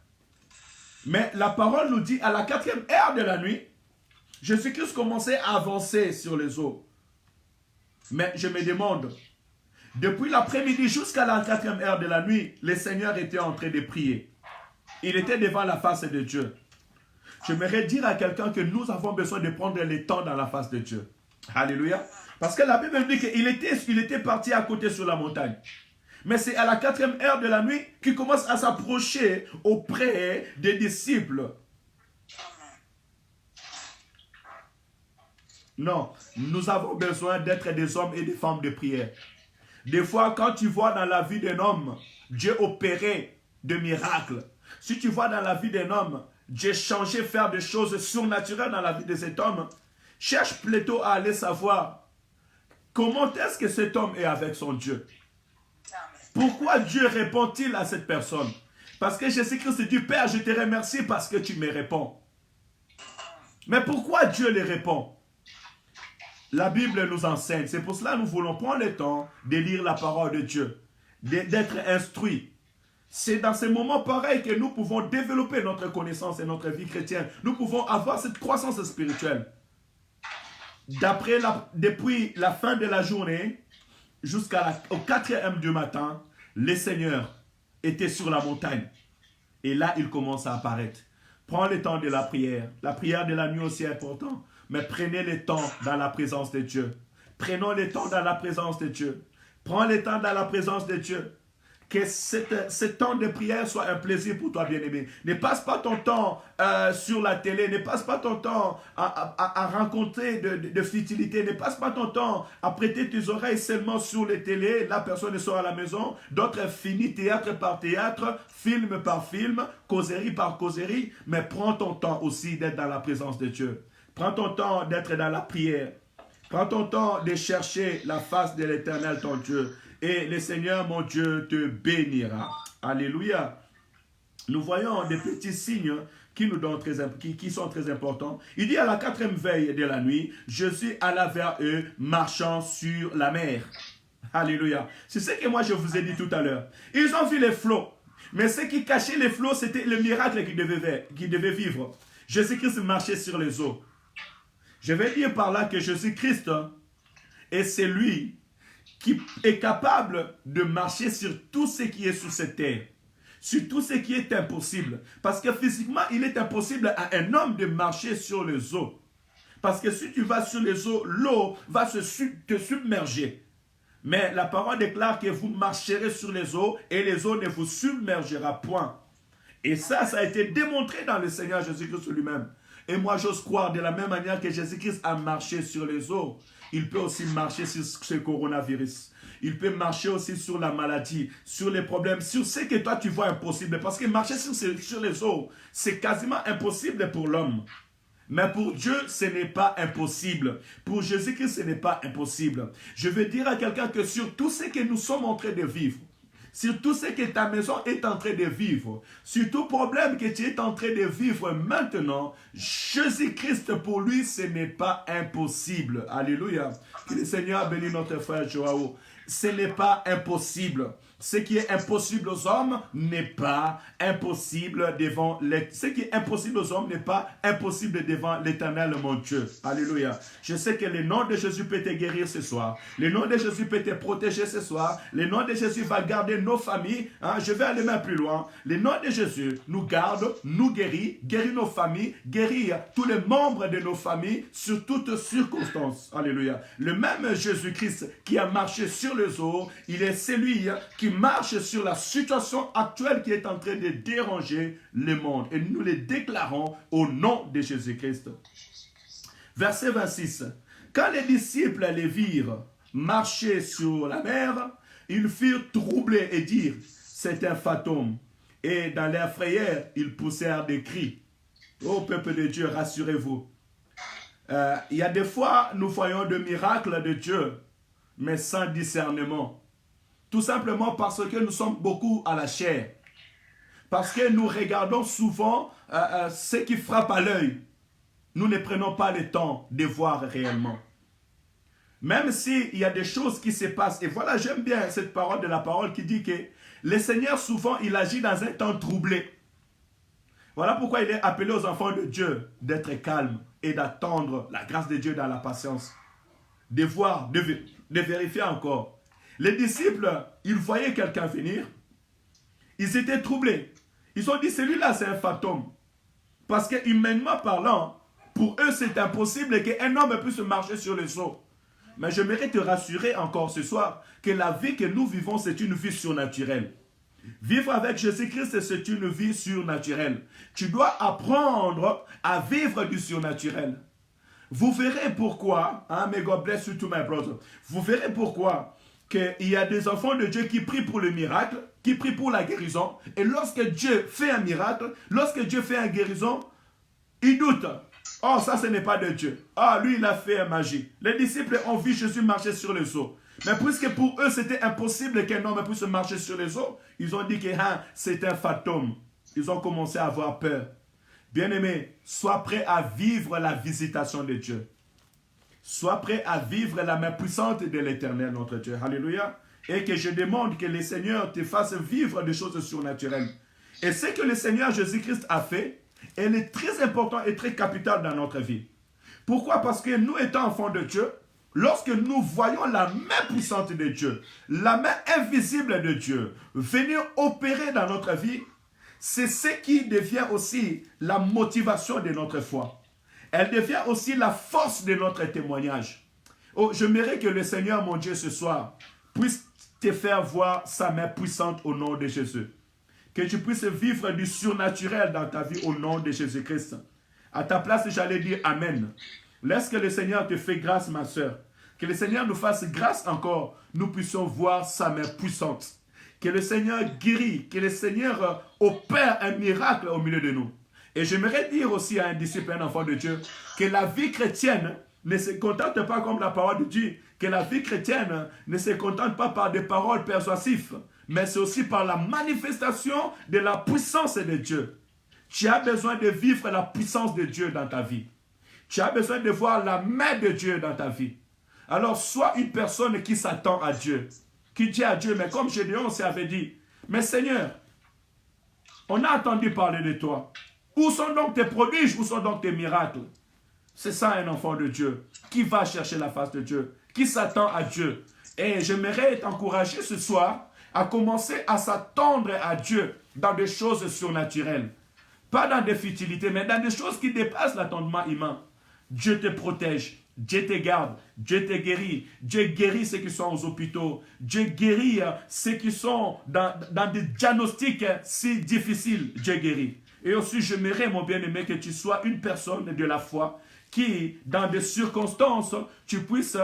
Mais la parole nous dit à la 4e heure de la nuit, Jésus-Christ commençait à avancer sur les eaux. Mais je me demande, depuis l'après-midi jusqu'à la 4e heure de la nuit, le Seigneur était en train de prier. Il était devant la face de Dieu. J'aimerais dire à quelqu'un que nous avons besoin de prendre le temps dans la face de Dieu. Alléluia. Parce que la Bible dit qu'il était parti à côté sur la montagne. Mais c'est à la 4e heure de la nuit qu'il commence à s'approcher auprès des disciples. Non, nous avons besoin d'être des hommes et des femmes de prière. Des fois, quand tu vois dans la vie d'un homme, Dieu opérer de miracles. Si tu vois dans la vie d'un homme, Dieu changer, faire des choses surnaturelles dans la vie de cet homme, cherche plutôt à aller savoir comment est-ce que cet homme est avec son Dieu. Pourquoi Dieu répond-il à cette personne? Parce que Jésus-Christ dit, Père, je te remercie parce que tu me réponds. Mais pourquoi Dieu les répond? La Bible nous enseigne. C'est pour cela que nous voulons prendre le temps de lire la parole de Dieu, d'être instruits. C'est dans ces moments pareils que nous pouvons développer notre connaissance et notre vie chrétienne. Nous pouvons avoir cette croissance spirituelle. Depuis la fin de la journée jusqu'au 4e du matin, le Seigneur était sur la montagne. Et là, il commence à apparaître. Prends le temps de la prière. La prière de la nuit aussi est importante. Mais prenez le temps dans la présence de Dieu. Prenons le temps dans la présence de Dieu. Prends le temps dans la présence de Dieu. Que ce temps de prière soit un plaisir pour toi, bien-aimé. Ne passe pas ton temps sur la télé. Ne passe pas ton temps à rencontrer de futilité. Ne passe pas ton temps à prêter tes oreilles seulement sur les télés. La personne sort à la maison. D'autres finissent théâtre par théâtre, film par film, causerie par causerie. Mais prends ton temps aussi d'être dans la présence de Dieu. Prends ton temps d'être dans la prière. Prends ton temps de chercher la face de l'Éternel, ton Dieu. Et le Seigneur, mon Dieu, te bénira. Alléluia. Nous voyons des petits signes qui sont très importants. Il dit à la 4e veille de la nuit, Jésus alla vers eux, marchant sur la mer. Alléluia. C'est ce que moi je vous ai dit tout à l'heure. Ils ont vu les flots. Mais ce qui cachait les flots, c'était le miracle qu'ils devaient vivre. Jésus-Christ marchait sur les eaux. Je vais dire par là que Jésus-Christ est celui qui est capable de marcher sur tout ce qui est sur cette terre. Sur tout ce qui est impossible. Parce que physiquement, il est impossible à un homme de marcher sur les eaux. Parce que si tu vas sur les eaux, l'eau va te submerger. Mais la parole déclare que vous marcherez sur les eaux et les eaux ne vous submergera point. Et ça a été démontré dans le Seigneur Jésus-Christ lui-même. Et moi, j'ose croire de la même manière que Jésus-Christ a marché sur les eaux. Il peut aussi marcher sur ce coronavirus. Il peut marcher aussi sur la maladie, sur les problèmes, sur ce que toi tu vois impossible. Parce que marcher sur les eaux, c'est quasiment impossible pour l'homme. Mais pour Dieu, ce n'est pas impossible. Pour Jésus-Christ, ce n'est pas impossible. Je veux dire à quelqu'un que sur tout ce que nous sommes en train de vivre, sur tout ce que ta maison est en train de vivre, sur tout problème que tu es en train de vivre maintenant, Jésus-Christ pour lui, ce n'est pas impossible. Alléluia. Que le Seigneur bénisse notre frère Joao. Ce n'est pas impossible. Ce qui est impossible aux hommes n'est pas impossible devant ce qui est impossible aux hommes n'est pas impossible devant l'Éternel, mon Dieu. Alléluia. Je sais que le nom de Jésus peut te guérir ce soir. Le nom de Jésus peut te protéger ce soir. Le nom de Jésus va garder nos familles. Je vais aller même plus loin. Le nom de Jésus nous garde, nous guérit nos familles, guérir tous les membres de nos familles sur toutes circonstances. Alléluia. Le même Jésus-Christ qui a marché sur les eaux, il est celui qui marche sur la situation actuelle qui est en train de déranger le monde. Et nous les déclarons au nom de Jésus-Christ. Verset 26. Quand les disciples les virent marcher sur la mer, ils furent troublés et dirent, c'est un fantôme. Et dans leur frayeur, ils poussèrent des cris. Ô peuple de Dieu, rassurez-vous. Il y a des fois, nous voyons des miracles de Dieu, mais sans discernement. Tout simplement parce que nous sommes beaucoup à la chair. Parce que nous regardons souvent ce qui frappe à l'œil. Nous ne prenons pas le temps de voir réellement. Même s'il y a des choses qui se passent. Et voilà, j'aime bien cette parole de la parole qui dit que le Seigneur, souvent, il agit dans un temps troublé. Voilà pourquoi il est appelé aux enfants de Dieu d'être calmes et d'attendre la grâce de Dieu dans la patience. De voir, de vérifier encore. Les disciples, ils voyaient quelqu'un venir. Ils étaient troublés. Ils ont dit, celui-là, c'est un fantôme. Parce que, humainement parlant, pour eux, c'est impossible qu'un homme puisse marcher sur les eaux. Mais j'aimerais te rassurer encore ce soir que la vie que nous vivons, c'est une vie surnaturelle. Vivre avec Jésus-Christ, c'est une vie surnaturelle. Tu dois apprendre à vivre du surnaturel. Vous verrez pourquoi, may God bless you to my brother. Vous verrez pourquoi qu'il y a des enfants de Dieu qui prient pour le miracle, qui prient pour la guérison. Et lorsque Dieu fait un miracle, lorsque Dieu fait une guérison, ils doutent. Oh, ça, ce n'est pas de Dieu. Ah, lui, il a fait une magie. Les disciples ont vu Jésus marcher sur les eaux. Mais puisque pour eux, c'était impossible qu'un homme puisse marcher sur les eaux, ils ont dit que c'est un fantôme. Ils ont commencé à avoir peur. Bien-aimé, sois prêt à vivre la visitation de Dieu. Sois prêt à vivre la main puissante de l'Éternel, notre Dieu. Alléluia. Et que je demande que le Seigneur te fasse vivre des choses surnaturelles. Et ce que le Seigneur Jésus-Christ a fait, elle est très important et très capital dans notre vie. Pourquoi? Parce que nous étant enfants de Dieu, lorsque nous voyons la main puissante de Dieu, la main invisible de Dieu venir opérer dans notre vie, c'est ce qui devient aussi la motivation de notre foi. Elle devient aussi la force de notre témoignage. Oh, j'aimerais que le Seigneur, mon Dieu, ce soir, puisse te faire voir sa main puissante au nom de Jésus. Que tu puisses vivre du surnaturel dans ta vie au nom de Jésus-Christ. À ta place, j'allais dire Amen. Laisse que le Seigneur te fasse grâce, ma soeur. Que le Seigneur nous fasse grâce encore. Nous puissions voir sa main puissante. Que le Seigneur guérit. Que le Seigneur opère un miracle au milieu de nous. Et j'aimerais dire aussi à un disciple, un enfant de Dieu, que la vie chrétienne ne se contente pas comme la parole de Dieu. Que la vie chrétienne ne se contente pas par des paroles persuasives. Mais c'est aussi par la manifestation de la puissance de Dieu. Tu as besoin de vivre la puissance de Dieu dans ta vie. Tu as besoin de voir la main de Dieu dans ta vie. Alors, sois une personne qui s'attend à Dieu, qui dit à Dieu, mais comme Gédéon s'avait dit, mais Seigneur, on a entendu parler de toi. Où sont donc tes prodiges? Où sont donc tes miracles? C'est ça un enfant de Dieu, qui va chercher la face de Dieu, qui s'attend à Dieu. Et j'aimerais t'encourager ce soir à commencer à s'attendre à Dieu dans des choses surnaturelles. Pas dans des futilités, mais dans des choses qui dépassent l'attendement humain. Dieu te protège, Dieu te garde, Dieu te guérit. Dieu guérit ceux qui sont aux hôpitaux. Dieu guérit ceux qui sont dans des diagnostics si difficiles. Dieu guérit. Et aussi, j'aimerais, mon bien-aimé, que tu sois une personne de la foi qui, dans des circonstances, tu puisses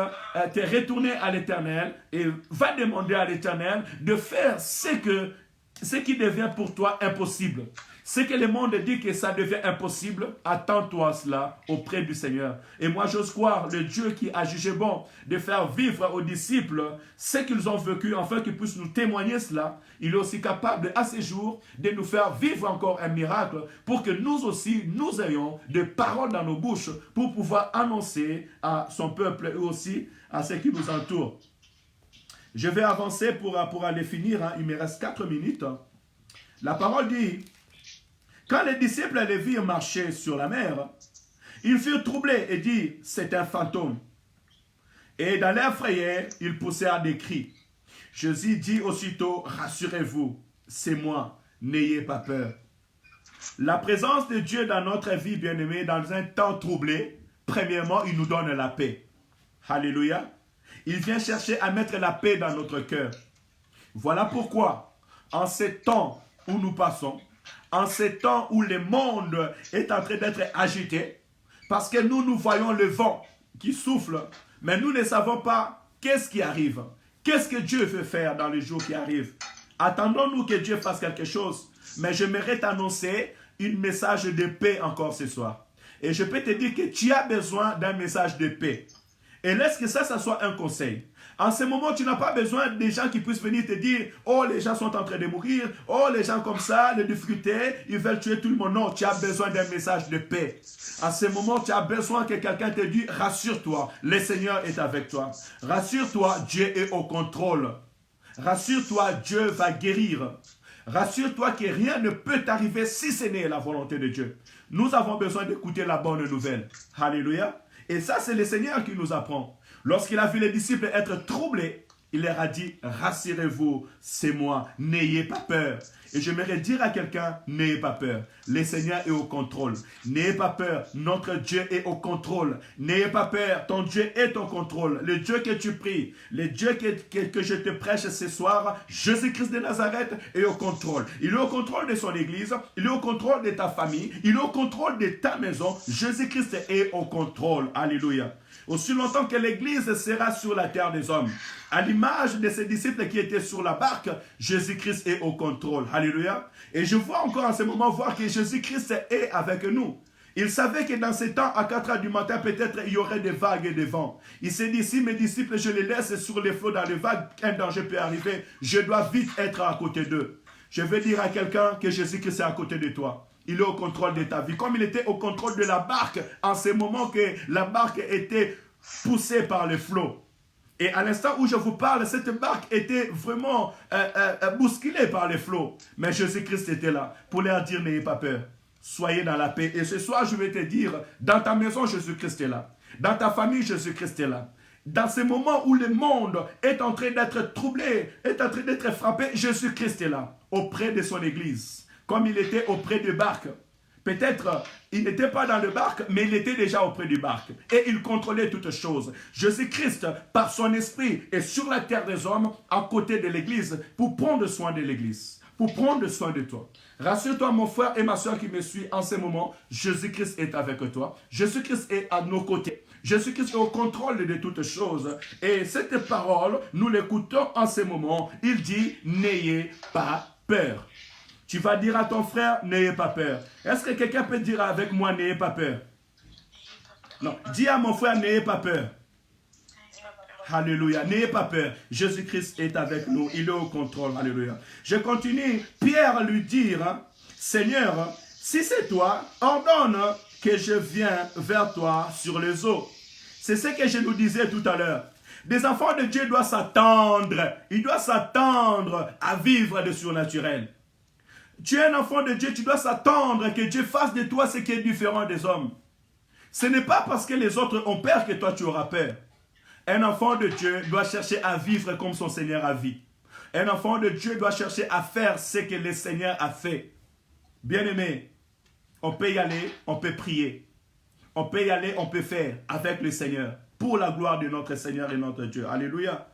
te retourner à l'Éternel et va demander à l'Éternel de faire ce qui devient pour toi impossible. Ce que le monde dit que ça devient impossible, attends-toi cela auprès du Seigneur. Et moi, j'ose croire le Dieu qui a jugé bon de faire vivre aux disciples ce qu'ils ont vécu, afin qu'ils puissent nous témoigner cela. Il est aussi capable à ces jours de nous faire vivre encore un miracle pour que nous aussi, nous ayons des paroles dans nos bouches pour pouvoir annoncer à son peuple et aussi à ceux qui nous entourent. Je vais avancer pour aller finir. Il me reste 4 minutes. La parole dit... Quand les disciples les virent marcher sur la mer, ils furent troublés et dirent, c'est un fantôme. Et dans leur frayeur, ils poussèrent des cris. Jésus dit aussitôt, rassurez-vous, c'est moi, n'ayez pas peur. La présence de Dieu dans notre vie, bien-aimée, dans un temps troublé, premièrement, il nous donne la paix. Alléluia. Il vient chercher à mettre la paix dans notre cœur. Voilà pourquoi, en ces temps où nous passons, en ces temps où le monde est en train d'être agité, parce que nous voyons le vent qui souffle, mais nous ne savons pas qu'est-ce qui arrive. Qu'est-ce que Dieu veut faire dans les jours qui arrivent? Attendons-nous que Dieu fasse quelque chose, mais j'aimerais t'annoncer un message de paix encore ce soir. Et je peux te dire que tu as besoin d'un message de paix. Et laisse que ça soit un conseil. En ce moment, tu n'as pas besoin des gens qui puissent venir te dire « Oh, les gens sont en train de mourir. Oh, les gens comme ça, les difficultés, ils veulent tuer tout le monde. » Non, tu as besoin d'un message de paix. En ce moment, tu as besoin que quelqu'un te dise « Rassure-toi, le Seigneur est avec toi. Rassure-toi, Dieu est au contrôle. Rassure-toi, Dieu va guérir. Rassure-toi que rien ne peut t'arriver si ce n'est la volonté de Dieu. » Nous avons besoin d'écouter la bonne nouvelle. Alléluia. Et ça, c'est le Seigneur qui nous apprend. Lorsqu'il a vu les disciples être troublés, il leur a dit, rassurez-vous, c'est moi, n'ayez pas peur. Et j'aimerais dire à quelqu'un, n'ayez pas peur. Le Seigneur est au contrôle. N'ayez pas peur, notre Dieu est au contrôle. N'ayez pas peur, ton Dieu est au contrôle. Le Dieu que tu pries, le Dieu que je te prêche ce soir, Jésus-Christ de Nazareth est au contrôle. Il est au contrôle de son église, il est au contrôle de ta famille, il est au contrôle de ta maison. Jésus-Christ est au contrôle. Alléluia. Aussi longtemps que l'Église sera sur la terre des hommes. À l'image de ses disciples qui étaient sur la barque, Jésus-Christ est au contrôle. Alléluia. Et je vois encore en ce moment voir que Jésus-Christ est avec nous. Il savait que dans ces temps, à 4 heures du matin, peut-être il y aurait des vagues et des vents. Il s'est dit, si mes disciples, je les laisse sur les flots dans les vagues, un danger peut arriver, je dois vite être à côté d'eux. Je veux dire à quelqu'un que Jésus-Christ est à côté de toi. Il est au contrôle de ta vie. Comme il était au contrôle de la barque, en ce moment que la barque était poussée par les flots. Et à l'instant où je vous parle, cette barque était vraiment bousculée par les flots. Mais Jésus-Christ était là pour leur dire, n'ayez pas peur. Soyez dans la paix. Et ce soir, je vais te dire, dans ta maison, Jésus-Christ est là. Dans ta famille, Jésus-Christ est là. Dans ces moments où le monde est en train d'être troublé, est en train d'être frappé, Jésus-Christ est là, auprès de son église. Comme il était auprès des barques. Peut-être, il n'était pas dans le barque, mais il était déjà auprès du barque. Et il contrôlait toutes choses. Jésus-Christ, par son esprit, est sur la terre des hommes, à côté de l'église, pour prendre soin de l'église. Pour prendre soin de toi. Rassure-toi, mon frère et ma soeur qui me suit en ce moment, Jésus-Christ est avec toi. Jésus-Christ est à nos côtés. Jésus-Christ est au contrôle de toutes choses. Et cette parole, nous l'écoutons en ce moment. Il dit, n'ayez pas peur. Tu vas dire à ton frère, n'ayez pas peur. Est-ce que quelqu'un peut dire avec moi, n'ayez pas peur? Non, dis à mon frère, n'ayez pas peur. Alléluia, n'ayez pas peur. Jésus-Christ est avec nous, il est au contrôle. Alléluia. Je continue. Pierre lui dire, Seigneur, si c'est toi, ordonne que je vienne vers toi sur les eaux. C'est ce que je nous disais tout à l'heure. Des enfants de Dieu doivent s'attendre. Ils doivent s'attendre à vivre de surnaturel. Tu es un enfant de Dieu, tu dois s'attendre que Dieu fasse de toi ce qui est différent des hommes. Ce n'est pas parce que les autres ont peur que toi tu auras peur. Un enfant de Dieu doit chercher à vivre comme son Seigneur a vécu. Un enfant de Dieu doit chercher à faire ce que le Seigneur a fait. Bien-aimé, on peut y aller, on peut prier. On peut y aller, on peut faire avec le Seigneur. Pour la gloire de notre Seigneur et notre Dieu. Alléluia.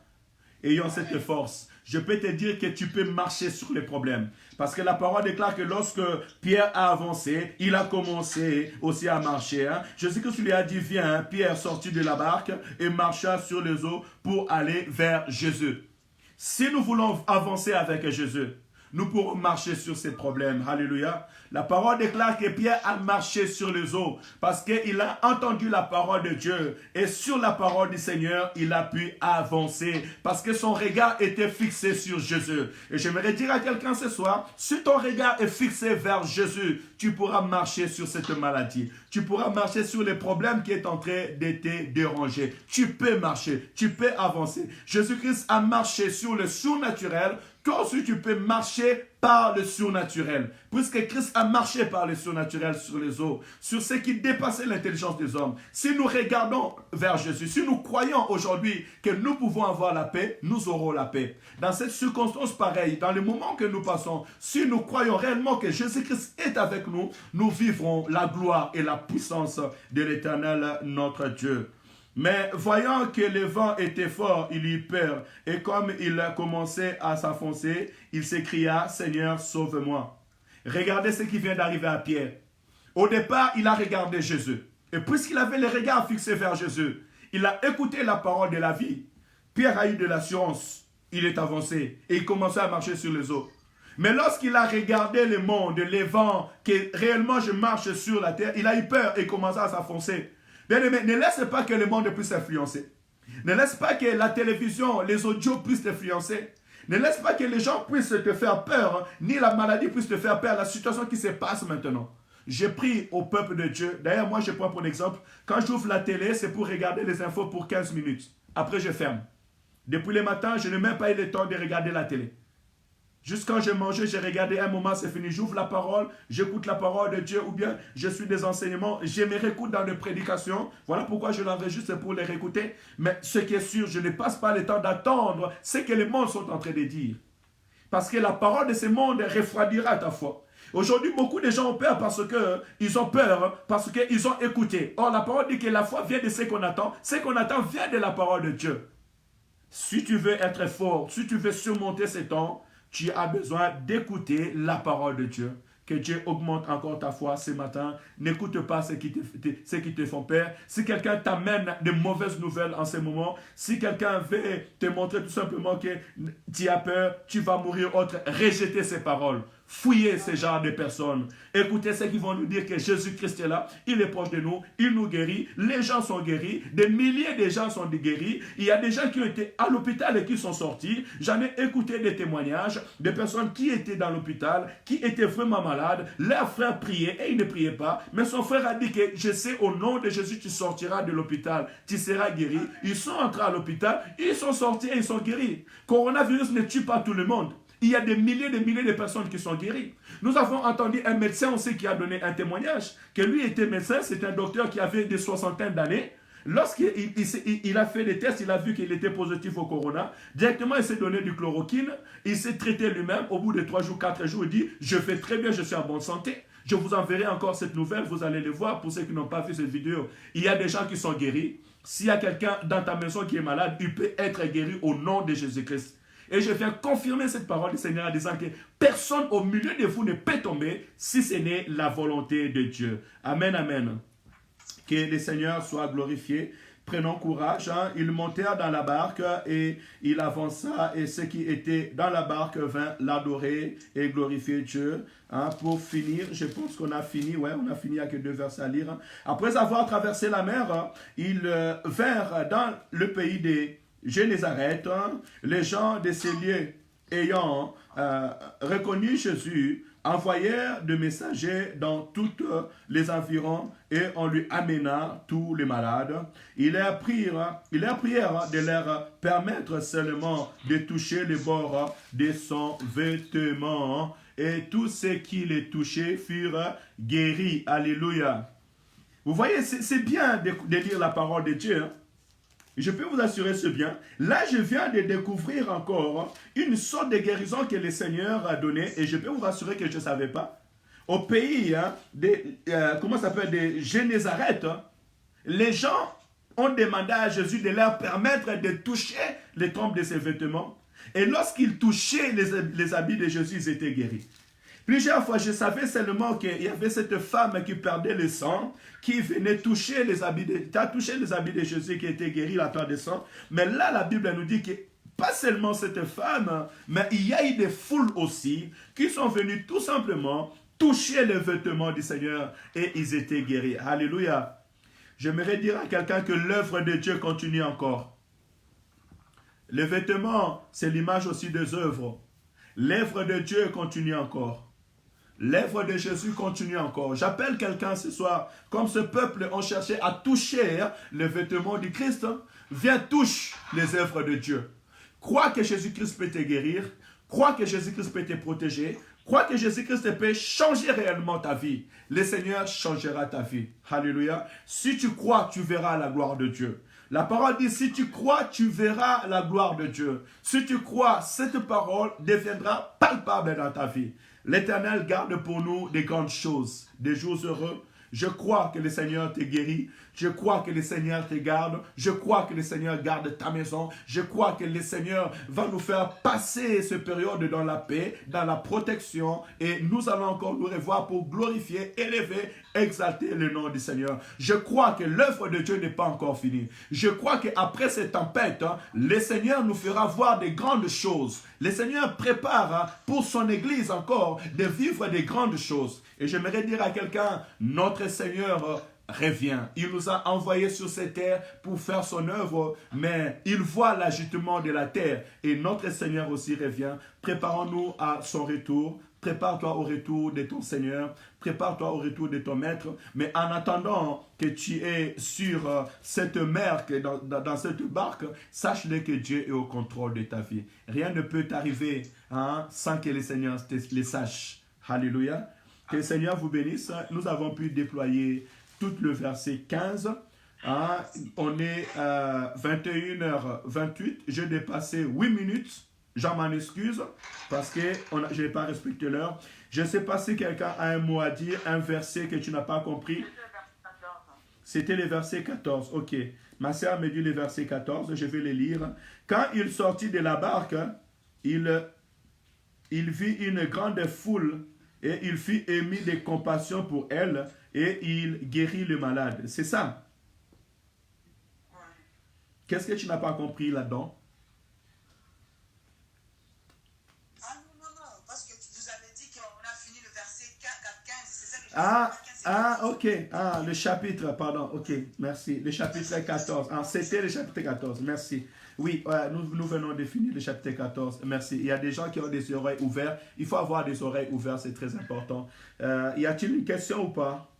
Ayons cette force. Je peux te dire que tu peux marcher sur les problèmes. Parce que la parole déclare que lorsque Pierre a avancé, il a commencé aussi à marcher. Jésus-Christ lui a dit, viens, Pierre sortit de la barque et marcha sur les eaux pour aller vers Jésus. Si nous voulons avancer avec Jésus, nous pourrons marcher sur ces problèmes. Alléluia. La parole déclare que Pierre a marché sur les eaux parce qu'il a entendu la parole de Dieu. Et sur la parole du Seigneur, il a pu avancer parce que son regard était fixé sur Jésus. Et j'aimerais dire à quelqu'un ce soir, si ton regard est fixé vers Jésus, tu pourras marcher sur cette maladie. Tu pourras marcher sur les problèmes qui est en train de te déranger. Tu peux marcher, tu peux avancer. Jésus-Christ a marché sur le surnaturel. Toi aussi, tu peux marcher par le surnaturel. Puisque Christ a marché par le surnaturel sur les eaux, sur ce qui dépassait l'intelligence des hommes. Si nous regardons vers Jésus, si nous croyons aujourd'hui que nous pouvons avoir la paix, nous aurons la paix. Dans cette circonstance pareille, dans le moment que nous passons, si nous croyons réellement que Jésus-Christ est avec nous, nous vivrons la gloire et la puissance de l'Éternel, notre Dieu. Mais voyant que le vent était fort, il eut peur. Et comme il a commencé à s'enfoncer, il s'écria, Seigneur, sauve-moi. Regardez ce qui vient d'arriver à Pierre. Au départ, il a regardé Jésus. Et puisqu'il avait le regard fixé vers Jésus, il a écouté la parole de la vie. Pierre a eu de l'assurance. Il est avancé et il commençait à marcher sur les eaux. Mais lorsqu'il a regardé le monde, les vents, que réellement je marche sur la terre, il a eu peur et commença à s'enfoncer. Bien-aimé, ne laisse pas que le monde puisse influencer. Ne laisse pas que la télévision, les audios puissent t'influencer. Ne laisse pas que les gens puissent te faire peur, ni la maladie puisse te faire peur, la situation qui se passe maintenant. J'ai pris au peuple de Dieu. D'ailleurs, moi, je prends pour exemple, quand j'ouvre la télé, c'est pour regarder les infos pour 15 minutes. Après, je ferme. Depuis le matin, je n'ai même pas eu le temps de regarder la télé. Juste quand j'ai mangé, j'ai regardé un moment, c'est fini. J'ouvre la parole, j'écoute la parole de Dieu ou bien je suis des enseignements. Je me réécoute dans les prédications. Voilà pourquoi je l'enregistre pour les réécouter. Mais ce qui est sûr, je ne passe pas le temps d'attendre ce que les mondes sont en train de dire. Parce que la parole de ce monde refroidira ta foi. Aujourd'hui, beaucoup de gens ont peur parce qu'ils ont peur, parce qu'ils ont écouté. Or, la parole dit que la foi vient de ce qu'on attend. Ce qu'on attend vient de la parole de Dieu. Si tu veux être fort, si tu veux surmonter ces temps, tu as besoin d'écouter la parole de Dieu. Que Dieu augmente encore ta foi ce matin. N'écoute pas ceux qui te font peur. Si quelqu'un t'amène de mauvaises nouvelles en ce moment, si quelqu'un veut te montrer tout simplement que tu as peur, tu vas mourir autre, rejetez ces paroles. Fouillez ce genre de personnes. Écoutez ceux qui vont nous dire que Jésus-Christ est là, il est proche de nous, il nous guérit, les gens sont guéris, des milliers de gens sont guéris. Il y a des gens qui ont été à l'hôpital et qui sont sortis. J'en ai écouté des témoignages de personnes qui étaient dans l'hôpital, qui étaient vraiment malades. Leur frère priait et il ne priait pas. Mais son frère a dit que je sais au nom de Jésus, tu sortiras de l'hôpital, tu seras guéri. Ils sont entrés à l'hôpital, ils sont sortis et ils sont guéris. Coronavirus ne tue pas tout le monde. Il y a des milliers de personnes qui sont guéries. Nous avons entendu un médecin aussi qui a donné un témoignage, que lui était médecin, c'est un docteur qui avait des soixantaines d'années. Lorsqu'il a fait des tests, il a vu qu'il était positif au corona. Directement, il s'est donné du chloroquine. Il s'est traité lui-même. Au bout de 3 jours, 4 jours, il dit « Je fais très bien, je suis en bonne santé. » Je vous enverrai encore cette nouvelle, vous allez le voir pour ceux qui n'ont pas vu cette vidéo. Il y a des gens qui sont guéris. S'il y a quelqu'un dans ta maison qui est malade, il peut être guéri au nom de Jésus-Christ. Et je viens confirmer cette parole du Seigneur en disant que personne au milieu de vous ne peut tomber si ce n'est la volonté de Dieu. Amen, amen. Que le Seigneur soit glorifié. Prenons courage. Hein. Ils montèrent dans la barque et il avança et ceux qui étaient dans la barque vinrent l'adorer et glorifier Dieu. Hein. Pour finir, je pense qu'on a fini. Ouais, on a fini avec 2 versets à lire. Hein. Après avoir traversé la mer, hein, ils vinrent dans le pays des Génézareth, hein, les gens de ces lieux ayant reconnu Jésus, envoyèrent des messagers dans tous les environs et on lui amena tous les malades. Ils leur prièrent de leur permettre seulement de toucher les bords de son vêtement et tous ceux qui les touchaient furent guéris. Alléluia. Vous voyez, c'est bien de lire la parole de Dieu. Hein? Je peux vous assurer ce bien. Là, je viens de découvrir encore une sorte de guérison que le Seigneur a donnée. Et je peux vous rassurer que je ne savais pas. Au pays des Génézareth, hein, les gens ont demandé à Jésus de leur permettre de toucher les trompes de ses vêtements. Et lorsqu'ils touchaient les habits de Jésus, ils étaient guéris. Plusieurs fois, je savais seulement qu'il y avait cette femme qui perdait le sang, qui venait toucher les habits de Jésus, qui était guérie la perte de sang. Mais là, la Bible nous dit que pas seulement cette femme, mais il y a eu des foules aussi qui sont venues tout simplement toucher les vêtements du Seigneur et ils étaient guéris. Alléluia. J'aimerais dire à quelqu'un que l'œuvre de Dieu continue encore. Les vêtements, c'est l'image aussi des œuvres. L'œuvre de Dieu continue encore. L'œuvre de Jésus continue encore. J'appelle quelqu'un ce soir, comme ce peuple ont cherché à toucher les vêtements du Christ. Viens, touche les œuvres de Dieu. Crois que Jésus-Christ peut te guérir. Crois que Jésus-Christ peut te protéger. Crois que Jésus-Christ peut changer réellement ta vie. Le Seigneur changera ta vie. Alléluia. Si tu crois, tu verras la gloire de Dieu. La parole dit, si tu crois, tu verras la gloire de Dieu. Si tu crois, cette parole deviendra palpable dans ta vie. L'Éternel garde pour nous des grandes choses, des jours heureux, Je crois que le Seigneur te guérit. Je crois que le Seigneur te garde. Je crois que le Seigneur garde ta maison. Je crois que le Seigneur va nous faire passer cette période dans la paix, dans la protection. Et nous allons encore nous revoir pour glorifier, élever, exalter le nom du Seigneur. Je crois que l'œuvre de Dieu n'est pas encore finie. Je crois qu'après cette tempête, le Seigneur nous fera voir des grandes choses. Le Seigneur prépare pour son Église encore de vivre des grandes choses. Et j'aimerais dire à quelqu'un, notre Seigneur revient. Il nous a envoyés sur cette terre pour faire son œuvre, mais il voit l'agitement de la terre. Et notre Seigneur aussi revient. Préparons-nous à son retour. Prépare-toi au retour de ton Seigneur. Prépare-toi au retour de ton Maître. Mais en attendant que tu es sur cette mer, dans cette barque, sache-le que Dieu est au contrôle de ta vie. Rien ne peut t'arriver sans que le Seigneur le sache. Alléluia. Que le Seigneur vous bénisse. Nous avons pu déployer tout le verset 15. On est à 21h28. J'ai dépassé 8 minutes. J'en m'en excuse parce que je n'ai pas respecté l'heure. Je ne sais pas si quelqu'un a un mot à dire, un verset que tu n'as pas compris. C'était le verset 14. Ok. Ma sœur me dit le verset 14. Je vais le lire. Quand il sortit de la barque, il vit une grande foule et il fut ému de compassion pour elle et il guérit le malade. C'est ça. Qu'est-ce que tu n'as pas compris là-dedans? Ok. Le chapitre, pardon. Ok, merci. Le chapitre 14. C'était le chapitre 14. Merci. Oui, nous venons de finir le chapitre 14. Merci. Il y a des gens qui ont des oreilles ouvertes. Il faut avoir des oreilles ouvertes, c'est très important. Y a-t-il une question ou pas?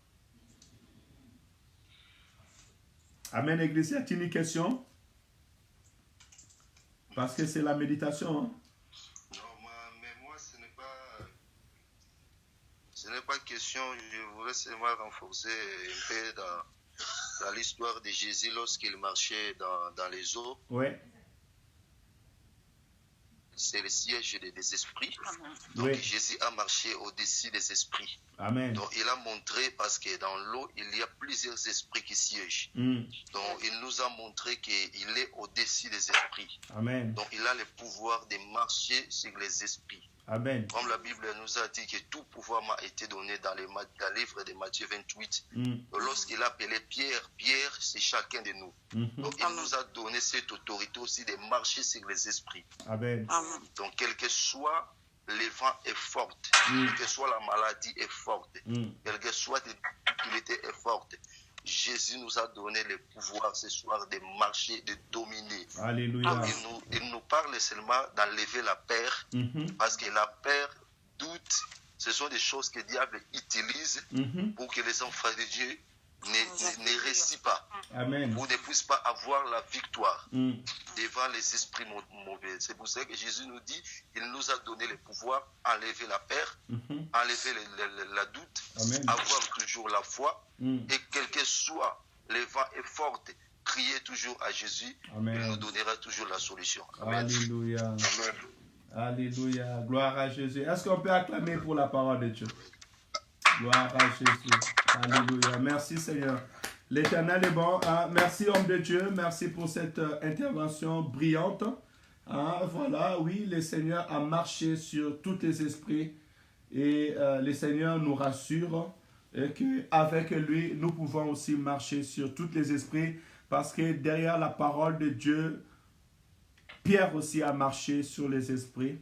Amen, Église. Y a-t-il une question? Parce que c'est la méditation. Non, mais moi, ce n'est pas question. Je voudrais seulement renforcer un peu dans l'histoire de Jésus lorsqu'il marchait dans les eaux. Oui. C'est le siège des esprits. Donc Jésus a marché au-dessus des esprits. Amen. Donc il a montré, parce que dans l'eau, il y a plusieurs esprits qui siègent. Donc il nous a montré qu'il est au-dessus des esprits. Amen. Donc il a le pouvoir de marcher sur les esprits. Amen. Comme la Bible nous a dit que tout pouvoir m'a été donné dans le livre de Matthieu 28. Lorsqu'il a appelé Pierre, Pierre, c'est chacun de nous. Donc il nous a donné cette autorité aussi de marcher sur les esprits. Amen. Donc quel que soit le vent est forte, quelle que soit la maladie est forte, quelle que soit la difficulté est forte, Jésus nous a donné le pouvoir ce soir de marcher, de dominer. Alléluia. Il nous parle seulement d'enlever la peur, parce que la peur, doute, ce sont des choses que le diable utilise pour que les enfants de Dieu ne réussissent pas. Amen. Pour ne puissent pas avoir la victoire devant les esprits mauvais. C'est pour ça que Jésus nous dit, il nous a donné le pouvoir, enlever la peur, enlever la doute, avoir toujours la foi, et quel que soit le vent est fort, crier toujours à Jésus, il nous donnera toujours la solution. Amen. Alléluia. Amen. Alléluia. Gloire à Jésus. Est-ce qu'on peut acclamer pour la parole de Dieu? Gloire à Jésus. Alléluia. Merci Seigneur. L'Éternel est bon. Merci homme de Dieu. Merci pour cette intervention brillante. Voilà, oui, le Seigneur a marché sur tous les esprits. Et le Seigneur nous rassure qu'avec lui, nous pouvons aussi marcher sur tous les esprits. Parce que derrière la parole de Dieu, Pierre aussi a marché sur les esprits.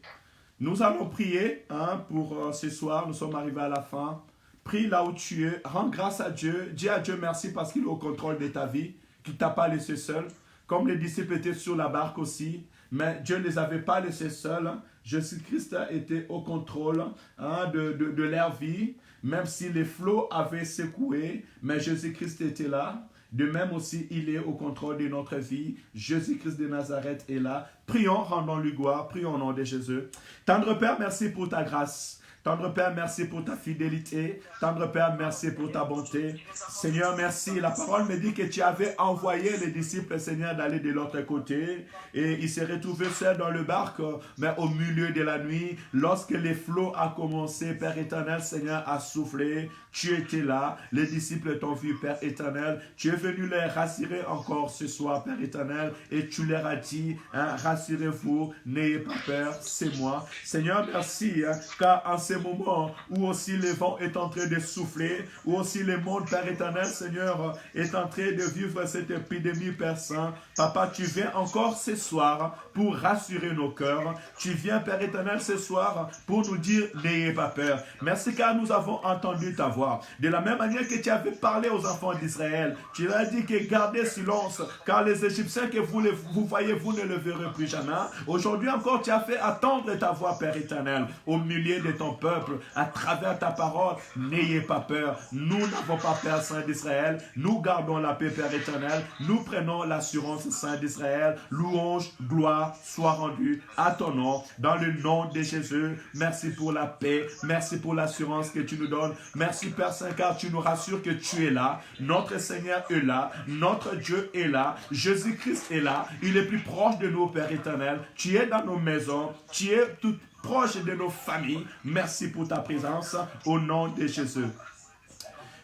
Nous allons prier pour ce soir. Nous sommes arrivés à la fin. Prie là où tu es. Rends grâce à Dieu. Dis à Dieu merci parce qu'il est au contrôle de ta vie. Qu'il ne t'a pas laissé seul. Comme les disciples étaient sur la barque aussi. Mais Dieu ne les avait pas laissés seuls. Jésus-Christ était au contrôle de leur vie. Même si les flots avaient secoué. Mais Jésus-Christ était là. De même aussi, il est au contrôle de notre vie. Jésus-Christ de Nazareth est là. Prions, rendons-lui gloire. Prions au nom de Jésus. Tendre Père, merci pour ta grâce. Tendre Père, merci pour ta fidélité. Tendre Père, merci pour ta bonté. Seigneur, merci. La parole me dit que tu avais envoyé les disciples, Seigneur, d'aller de l'autre côté. Et ils se retrouvaient seuls dans le barque, mais au milieu de la nuit, lorsque les flots a commencé, Père éternel, Seigneur, a soufflé. Tu étais là. Les disciples t'ont vu, Père éternel. Tu es venu les rassurer encore ce soir, Père éternel. Et tu leur as dit, hein, rassurez-vous, n'ayez pas peur, c'est moi. Seigneur, merci, hein, car en ces moments où aussi le vent est en train de souffler, où aussi le monde, Père éternel, Seigneur, est en train de vivre cette épidémie, Père Saint. Papa, tu viens encore ce soir pour rassurer nos cœurs. Tu viens, Père éternel, ce soir pour nous dire, n'ayez pas peur. Merci car nous avons entendu ta voix. De la même manière que tu avais parlé aux enfants d'Israël, tu leur as dit que gardez silence, car les Égyptiens que vous voyez, vous ne le verrez plus jamais. Aujourd'hui encore, tu as fait attendre ta voix, Père éternel, au milieu de ton peuple, à travers ta parole. N'ayez pas peur. Nous n'avons pas peur, Saint d'Israël. Nous gardons la paix, Père éternel. Nous prenons l'assurance, Saint d'Israël. Louange, gloire, soit rendue à ton nom, dans le nom de Jésus. Merci pour la paix. Merci pour l'assurance que tu nous donnes. Merci, Père Saint, car tu nous rassures que tu es là. Notre Seigneur est là. Notre Dieu est là. Jésus-Christ est là. Il est plus proche de nous, Père éternel. Tu es dans nos maisons. Tu es tout proche de nos familles. Merci pour ta présence au nom de Jésus.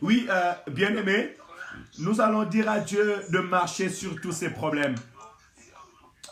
Oui, bien-aimés, nous allons dire à Dieu de marcher sur tous ces problèmes.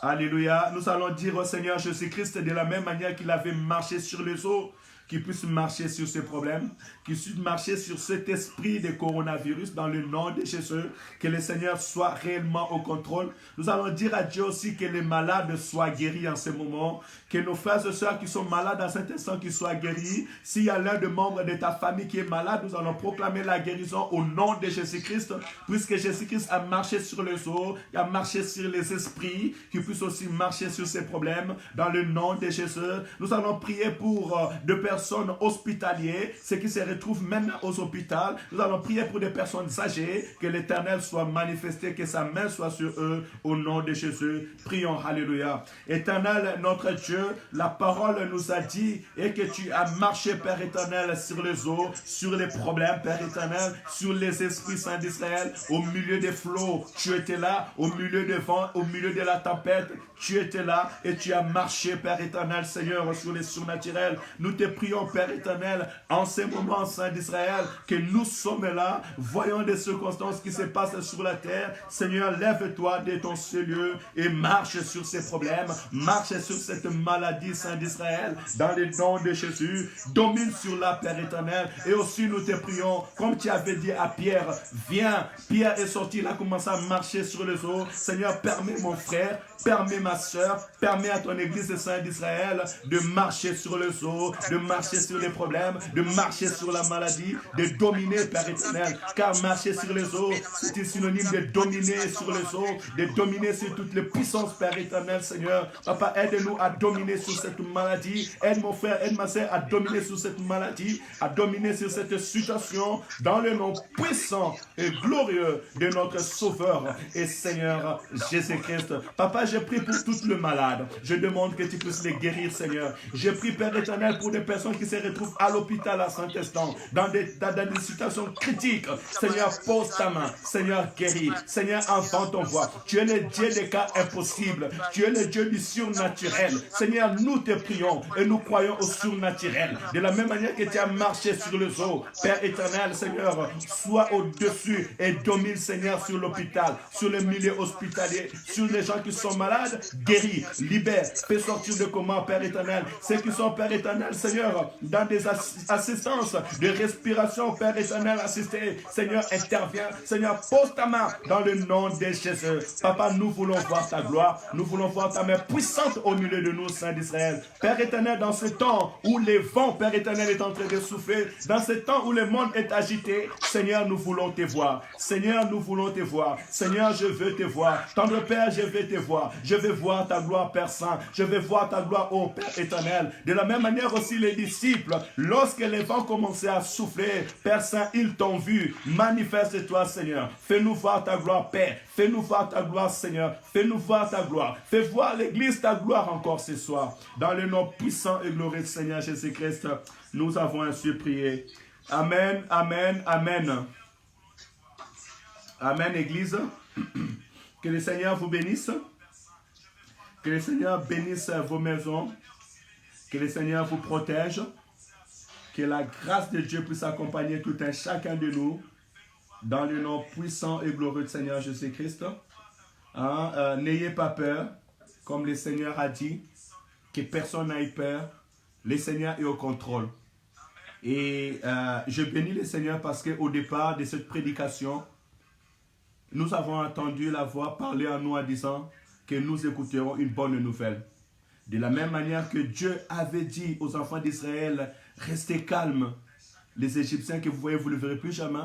Alléluia. Nous allons dire au Seigneur Jésus-Christ de la même manière qu'il avait marché sur les eaux, qu'il puisse marcher sur ces problèmes, qu'il puisse marcher sur cet esprit de coronavirus dans le nom de Jésus, que le Seigneur soit réellement au contrôle. Nous allons dire à Dieu aussi que les malades soient guéris en ce moment, que nos frères et sœurs qui sont malades à cet instant qu'ils soient guéris. S'il y a l'un des membres de ta famille qui est malade, nous allons proclamer la guérison au nom de Jésus-Christ, puisque Jésus-Christ a marché sur les eaux, a marché sur les esprits, qu'il puisse aussi marcher sur ces problèmes dans le nom de Jésus. Nous allons prier pour deux personnes hospitaliers, ceux qui se retrouvent même aux hôpitaux. Nous allons prier pour des personnes âgées, que l'Éternel soit manifesté, que sa main soit sur eux, au nom de Jésus. Prions, alléluia. Éternel, notre Dieu, la parole nous a dit, et que tu as marché, Père éternel, sur les eaux, sur les problèmes, Père éternel, sur les esprits saints d'Israël, au milieu des flots, tu étais là, au milieu des vents, au milieu de la tempête, tu étais là, et tu as marché, Père éternel, Seigneur, sur les surnaturels. Nous te prions, Père éternel, en ces moments, Saint d'Israël, que nous sommes là, voyons des circonstances qui se passent sur la terre. Seigneur, lève-toi de ton seul lieu et marche sur ces problèmes, marche sur cette maladie, Saint d'Israël, dans le nom de Jésus. Domine sur la, Père éternel. Et aussi, nous te prions, comme tu avais dit à Pierre, viens. Pierre est sorti, il a commencé à marcher sur les eaux. Seigneur, permets mon frère, permets ma soeur, permets à ton église, Saint d'Israël, de marcher sur les eaux, de marcher sur les problèmes, de marcher sur la maladie, de dominer, Père éternel. Car marcher sur les eaux, c'est synonyme de dominer sur les eaux, de dominer sur toutes les puissances, Père éternel, Seigneur. Papa, aide-nous à dominer sur cette maladie. Aide mon frère, aide ma soeur à dominer sur cette maladie, à dominer sur cette situation, dans le nom puissant et glorieux de notre Sauveur et Seigneur Jésus-Christ. Papa, je prie pour toutes les malades. Je demande que tu puisses les guérir, Seigneur. Je prie, Père éternel, pour des personnes qui se retrouvent à l'hôpital à Saint-Instant, dans des situations critiques. Seigneur, pose ta main. Seigneur, guéris. Seigneur, entends ton voix. Tu es le Dieu des cas impossibles. Tu es le Dieu du surnaturel. Seigneur, nous te prions et nous croyons au surnaturel. De la même manière que tu as marché sur les eaux, Père éternel, Seigneur, sois au-dessus et domine, Seigneur, sur l'hôpital, sur le milieu hospitalier, sur les gens qui sont malades, guéris, libère, fais sortir de coma, Père éternel. Ceux qui sont, Père éternel, Seigneur, dans des assistances de respiration, Père éternel, assisté, Seigneur, interviens. Seigneur, pose ta main dans le nom de Jésus. Papa, nous voulons voir ta gloire. Nous voulons voir ta main puissante au milieu de nous, Saint d'Israël. Père éternel, dans ce temps où les vents, Père éternel, est en train de souffler, dans ce temps où le monde est agité, Seigneur, nous voulons te voir. Seigneur, nous voulons te voir. Seigneur, je veux te voir. Tendre Père, je veux te voir. Je veux voir ta gloire, Père Saint. Je veux voir ta gloire, ô Père éternel. De la même manière aussi, les disciples, lorsque les vents commençaient à souffler, Père Saint, ils t'ont vu. Manifeste-toi, Seigneur. Fais-nous voir ta gloire, Père. Fais-nous voir ta gloire, Seigneur. Fais-nous voir ta gloire. Fais voir l'Église ta gloire encore ce soir. Dans le nom puissant et glorieux du Seigneur Jésus-Christ, nous avons ainsi prié. Amen, amen, amen. Amen, Église. Que le Seigneur vous bénisse. Que le Seigneur bénisse vos maisons. Que le Seigneur vous protège. Que la grâce de Dieu puisse accompagner tout un chacun de nous. Dans le nom puissant et glorieux du Seigneur Jésus-Christ. N'ayez pas peur. Comme le Seigneur a dit. Que personne n'ait peur. Le Seigneur est au contrôle. Et je bénis le Seigneur parce qu'au départ de cette prédication, nous avons entendu la voix parler à nous en disant que nous écouterons une bonne nouvelle. De la même manière que Dieu avait dit aux enfants d'Israël, restez calmes. Les Égyptiens que vous voyez, vous ne le verrez plus jamais.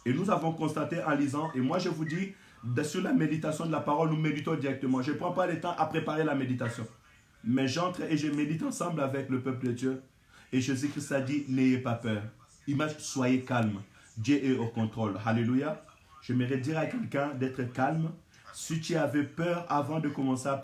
Et nous avons constaté en lisant, et moi je vous dis, sur la méditation de la parole, nous méditons directement. Je ne prends pas le temps à préparer la méditation. Mais j'entre et je médite ensemble avec le peuple de Dieu. Et Jésus-Christ a dit, n'ayez pas peur. Image, soyez calme. Dieu est au contrôle. Alléluia. J'aimerais dire à quelqu'un d'être calme. Si tu avais peur avant de commencer à